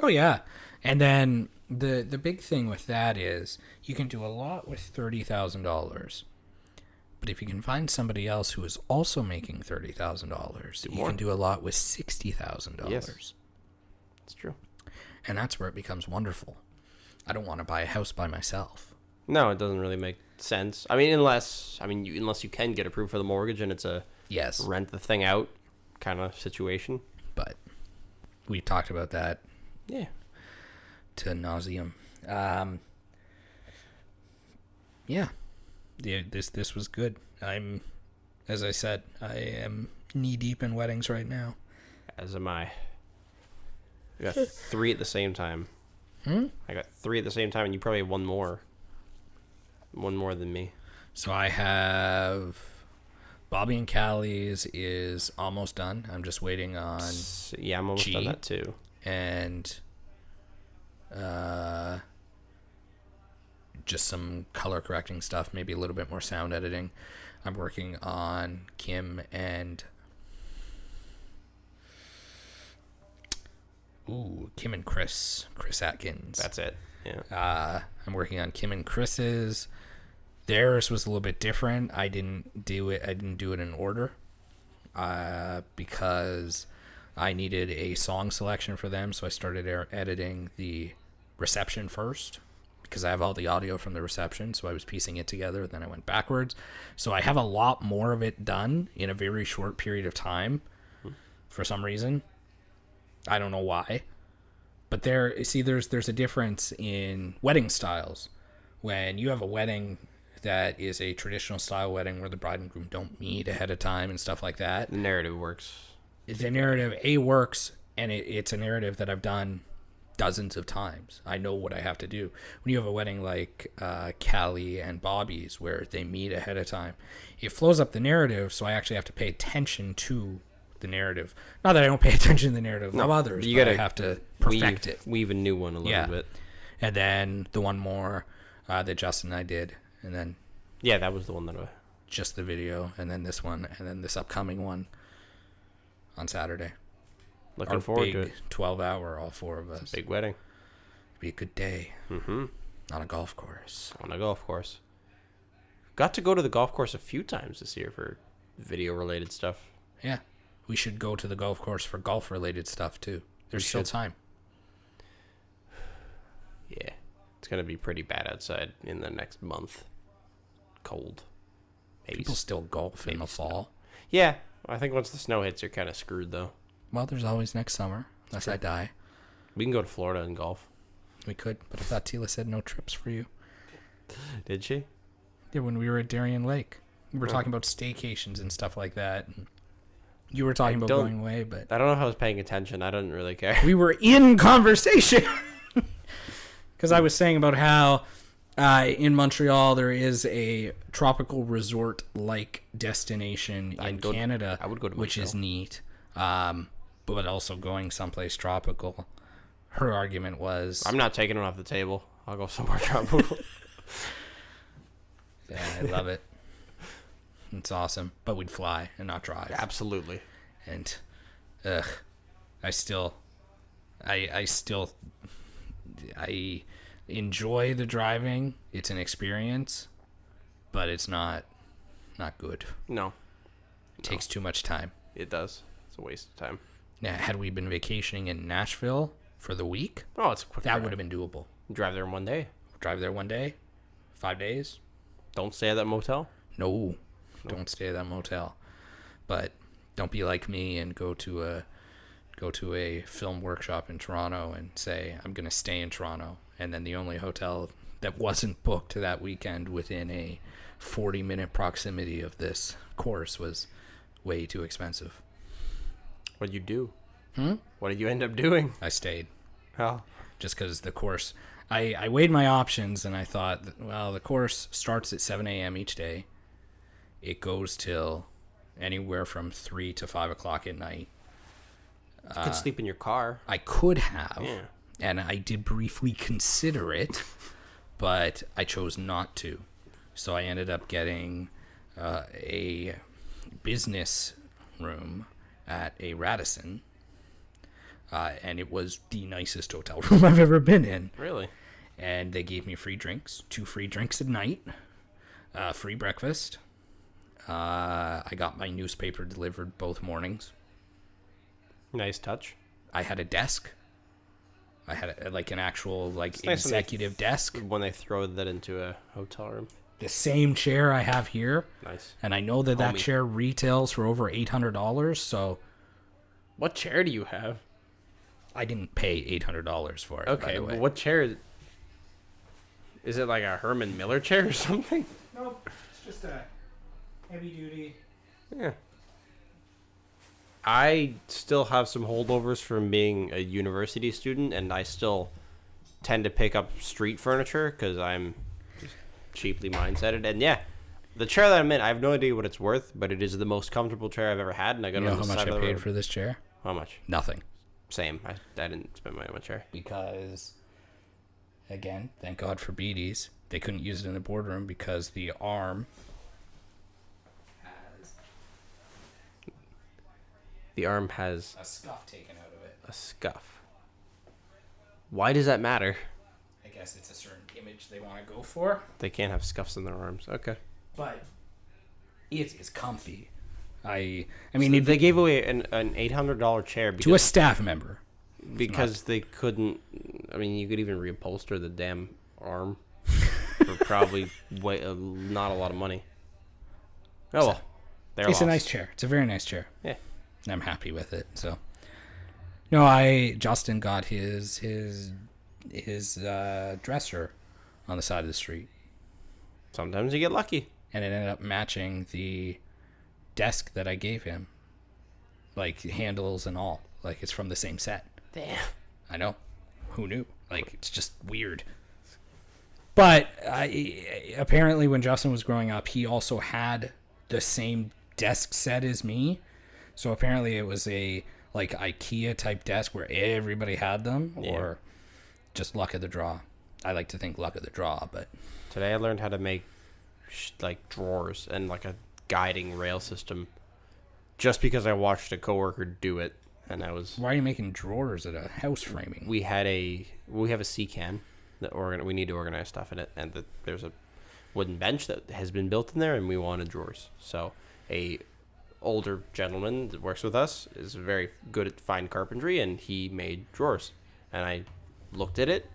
Oh yeah, and then the big thing with that is you can do a lot with $30,000, but if you can find somebody else who is also making $30,000, you more. can do a lot with $60,000. Yes. It's true. And that's where it becomes wonderful. I don't want to buy a house by myself. No, it doesn't really make sense. I mean, unless you can get approved for the mortgage and it's a Yes, rent the thing out kind of situation. but we talked about that Yeah. to nauseum. Yeah, this was good. As I said, I am knee deep in weddings right now. As am I. I got 3 at the same time. I got 3 at the same time, and you probably have one more. One more than me. So I have Bobby and Callie's is almost done. I'm just waiting on Yeah, I'm almost G. done that too. and just some color correcting stuff, maybe a little bit more sound editing. I'm working on Kim and Chris Atkins. That's it. Yeah. I'm working on Kim and Chris's. Theirs was a little bit different. I didn't do it in order because I needed a song selection for them, so I started editing the reception first because I have all the audio from the reception, so I was piecing it together, then I went backwards. So I have a lot more of it done in a very short period of time for some reason. I don't know why. But there's a difference in wedding styles. When you have a wedding that is a traditional style wedding where the bride and groom don't meet ahead of time and stuff like that. The narrative works. The narrative works, and it's a narrative that I've done dozens of times. I know what I have to do. When you have a wedding like Callie and Bobby's, where they meet ahead of time, it flows up the narrative, so I actually have to pay attention to the narrative. Not that I don't pay attention to the narrative of others, but I have to perfect it. Weave a new one a little bit. And then the one more that Justin and I did, and then yeah, that was the one that just the video, and then this one, and then this upcoming one on Saturday. Looking Our forward big to it. 12-hour, all four of us. Big wedding. Be a good day. Mm-hmm. On a golf course. On a golf course. Got to go to the golf course a few times this year for video-related stuff. Yeah. We should go to the golf course for golf-related stuff, too. There's still time. Yeah. It's going to be pretty bad outside in the next month. Cold. Maybe People still golf in the fall. Yeah. I think once the snow hits, you're kind of screwed, though. Well, there's always next summer, unless I die. We can go to Florida and golf. We could, but I thought Tila said no trips for you. Did she? Yeah, when we were at Darien Lake. We were talking about staycations and stuff like that. And you were talking about going away, but... I don't know if I was paying attention. I didn't really care. We were in conversation. Because I was saying about how in Montreal there is a tropical resort-like destination in Canada. I would go to which is Montreal. neat. But also going someplace tropical. Her argument was... I'm not taking it off the table. I'll go somewhere tropical. Yeah, I love it. It's awesome. But we'd fly and not drive. Absolutely. And, I enjoy the driving. It's an experience, but it's not good. No. It takes too much time. It does. It's a waste of time. Now, had we been vacationing in Nashville for the week, Oh, it's a quick that drive. would have been doable. Drive there in one day. Drive there one day, 5 days. Don't stay at that motel. No, don't stay at that motel. But don't be like me and go to a film workshop in Toronto and say, I'm going to stay in Toronto. And then the only hotel that wasn't booked that weekend within a 40-minute proximity of this course was way too expensive. What'd you do? What did you end up doing? I stayed. How? Just because the course... I weighed my options and I thought, well, the course starts at 7 a.m. each day. It goes till anywhere from 3 to 5 o'clock at night. You could sleep in your car. I could have, Yeah. and I did briefly consider it, but I chose not to. So I ended up getting a business room at a Radisson, and it was the nicest hotel room I've ever been in. Really? And they gave me free drinks, 2 free drinks at night, free breakfast. I got my newspaper delivered both mornings. Nice touch. I had a desk. I had an actual nice executive desk. When they throw that into a hotel room. The same chair I have here. Nice. And I know that Homie. chair retails for over $800, so What chair do you have? I didn't pay $800 for it. Okay, by the way. but what chair is it? Like a Herman Miller chair or something? Nope, it's just a heavy duty. Yeah. I still have some holdovers from being a university student, and I still tend to pick up street furniture because I'm just cheaply mindseted. And yeah, the chair that I'm in, I have no idea what it's worth, but it is the most comfortable chair I've ever had. And I got You it know on the how much side I of the paid road. for this chair? How much? Nothing. Same. I didn't spend money on my chair. Because, again, thank God for BDs. They couldn't use it in the boardroom because the arm has The arm has a scuff taken out of it. a scuff. Why does that matter? I guess it's a certain image they want to go for. They can't have scuffs in their arms. Okay. But it is comfy. I I mean, mean, they gave away an $800 chair to a staff member. because they couldn't. I mean, you could even reupholster the damn arm for probably not a lot of money. Oh well, they're It's a lost. nice chair. It's a very nice chair. Yeah. And I'm happy with it. So, no, Justin got his dresser on the side of the street. Sometimes you get lucky. And it ended up matching the desk that I gave him. Like, handles and all. Like, it's from the same set. Damn. I know. Who knew? Like, it's just weird. But apparently when Justin was growing up, he also had the same desk set as me. So apparently it was a, like, IKEA type desk where everybody had them, or just luck of the draw. I like to think luck of the draw, but... Today I learned how to make, like, drawers and, like, a guiding rail system just because I watched a coworker do it, and I was... Why are you making drawers at a house framing? We have a sea can that we need to organize stuff in it, and there's a wooden bench that has been built in there, and we wanted drawers. So a older gentleman that works with us is very good at fine carpentry, and he made drawers. And I looked at it,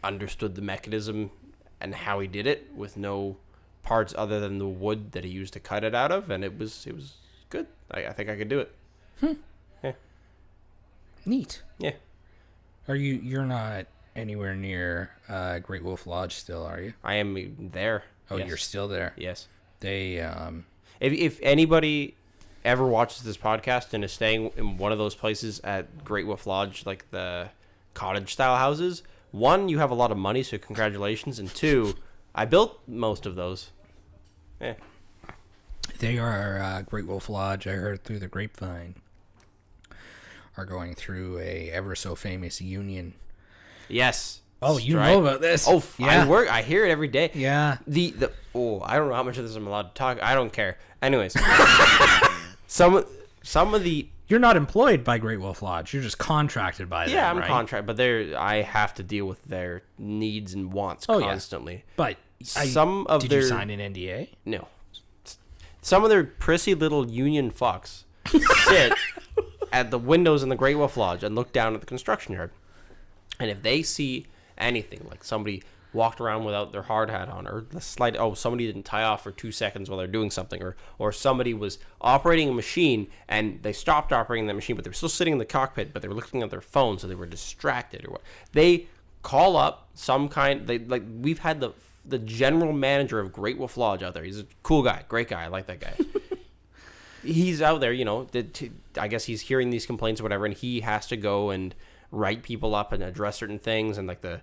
understood the mechanism and how he did it with no parts other than the wood that he used to cut it out of, and it was good. I think I could do it. Yeah. Neat. Yeah. You're not anywhere near Great Wolf Lodge still, are you? I am there. Oh, Yes. you're still there. Yes. They If anybody ever watches this podcast and is staying in one of those places at Great Wolf Lodge, like the cottage style houses, one, you have a lot of money, so congratulations, and two, I built most of those. Yeah. They are Great Wolf Lodge, I heard through the grapevine, are going through a ever so famous union. Yes. Oh, you Strike. know about this? Oh, yeah. I hear it every day. Yeah. I don't know how much of this I'm allowed to talk. I don't care. Anyways, some of the You're not employed by Great Wolf Lodge. You're just contracted by them, I'm right? contract, but I have to deal with their needs and wants constantly. But did you sign an NDA? No. Some of their prissy little union fucks sit at the windows in the Great Wolf Lodge and look down at the construction yard. And if they see anything, like somebody walked around without their hard hat on, or somebody didn't tie off for 2 seconds while they're doing something, or somebody was operating a machine and they stopped operating that machine, but they were still sitting in the cockpit, but they were looking at their phone, so they were distracted, or what. They call up we've had the general manager of Great Wolf Lodge out there. He's a cool guy, great guy. I like that guy. He's out there, I guess he's hearing these complaints or whatever, and he has to go and write people up and address certain things, and like the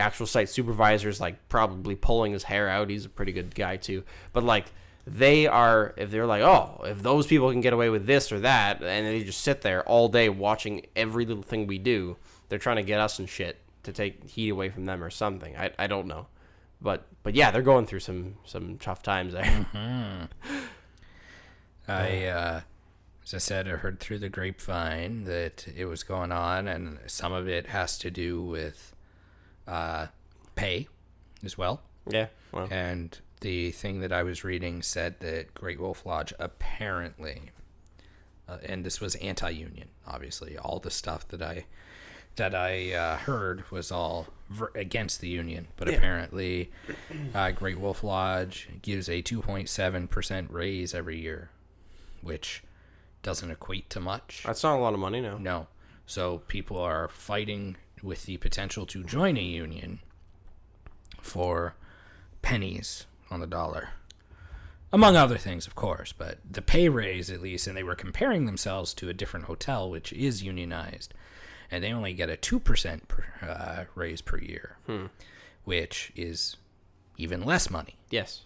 actual site supervisor is like probably pulling his hair out. He's a pretty good guy too, but like if they're like, oh, if those people can get away with this or that, and they just sit there all day watching every little thing we do, they're trying to get us and shit to take heat away from them or something. I don't know, but yeah, they're going through some tough times there. Mm-hmm. As I said, I heard through the grapevine that it was going on, and some of it has to do with pay as well. Yeah. Well. And the thing that I was reading said that Great Wolf Lodge apparently, and this was anti-union, obviously, all the stuff that I heard was all against the union, but apparently Great Wolf Lodge gives a 2.7% raise every year, which doesn't equate to much. That's not a lot of money, no. No. So people are fighting with the potential to join a union for pennies on the dollar. Among other things, of course, but the pay raise at least, and they were comparing themselves to a different hotel which is unionized, and they only get a 2% raise per year, which is even less money. Yes.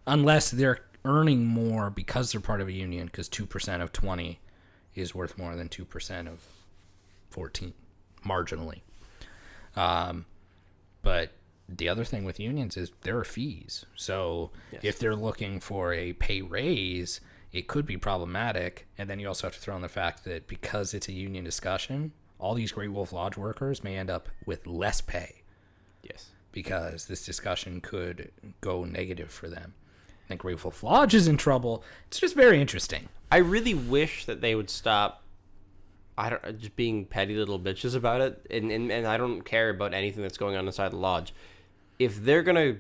Unless they're earning more because they're part of a union, because 2% of 20 is worth more than 2% of 14, marginally. But the other thing with unions is there are fees. So if they're looking for a pay raise, it could be problematic. And then you also have to throw in the fact that because it's a union discussion, all these Great Wolf Lodge workers may end up with less pay. Yes. Because this discussion could go negative for them. And Great Wolf Lodge is in trouble. It's just very interesting. I really wish that they would stop just being petty little bitches about it. And I don't care about anything that's going on inside the lodge. If they're gonna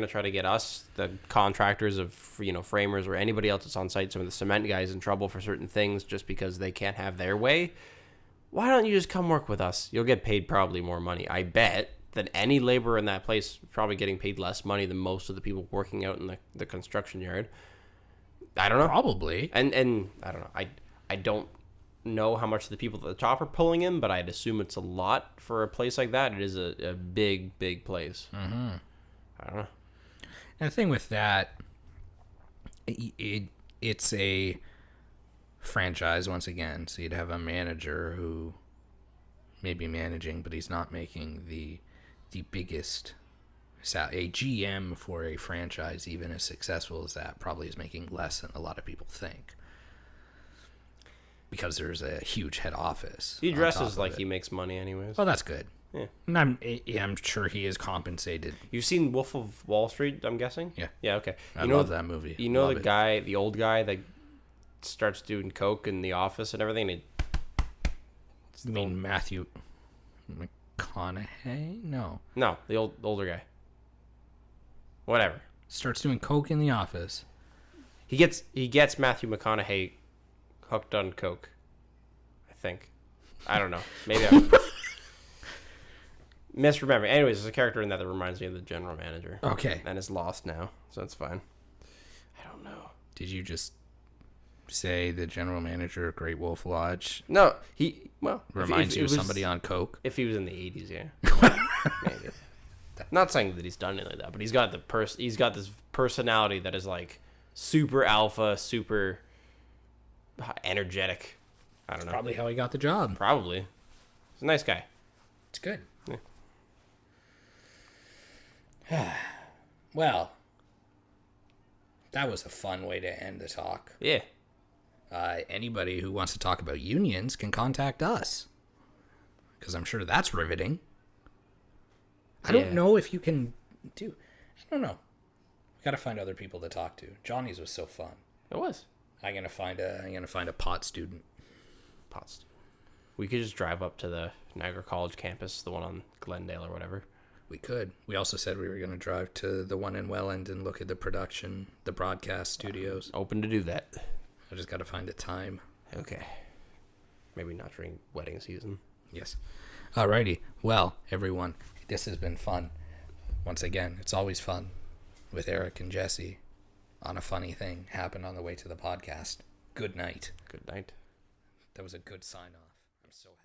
try to get us, the contractors of framers or anybody else that's on site, some of the cement guys, in trouble for certain things just because they can't have their way, why don't you just come work with us? You'll get paid probably more money, I bet. that any laborer in that place is probably getting paid less money than most of the people working out in the construction yard. I don't know. Probably. And I don't know. I don't know how much the people at the top are pulling in, but I'd assume it's a lot for a place like that. It is a big place. Mm-hmm. I don't know. And the thing with that, it's a franchise once again. So you'd have a manager who may be managing, but he's not making the biggest. A GM for a franchise, even as successful as that, probably is making less than a lot of people think. Because there's a huge head office. He dresses like he makes money anyways. Well, that's good. Yeah. And I'm sure he is compensated. You've seen Wolf of Wall Street, I'm guessing? Yeah. Yeah, okay. I love that movie. You know love the old guy that starts doing coke in the office and everything? You mean Matthew McConaughey? No. No, the older guy. Whatever. Starts doing coke in the office. He gets Matthew McConaughey hooked on coke. I think. I don't know. Maybe I'm misremembering. Anyways, there's a character in that reminds me of the general manager. Okay. And is lost now, so it's fine. I don't know. Did you just say the general manager of Great Wolf Lodge No, reminds if you of it was- somebody on coke? If he was in the 80s, yeah. Maybe. Not saying that he's done anything like that, but he's got this personality that is like super alpha, super energetic. I don't know. Probably how he got the job. Probably. He's a nice guy. It's good. Yeah. Well, that was a fun way to end the talk. Yeah. Anybody who wants to talk about unions can contact us, because I'm sure that's riveting. I don't know if you can do. I don't know. We gotta find other people to talk to. Johnny's was so fun. It was. I'm gonna find a pot student. Pots. We could just drive up to the Niagara College campus, the one on Glendale or whatever. We could. We also said we were gonna drive to the one in Welland and look at the production, the broadcast studios. Open to do that. I just gotta find a time. Okay. Maybe not during wedding season. Yes. Alrighty. Well, everyone, this has been fun. Once again, it's always fun with Eric and Jesse on a funny thing happened on the way to the podcast. Good night. Good night. That was a good sign off. I'm so happy.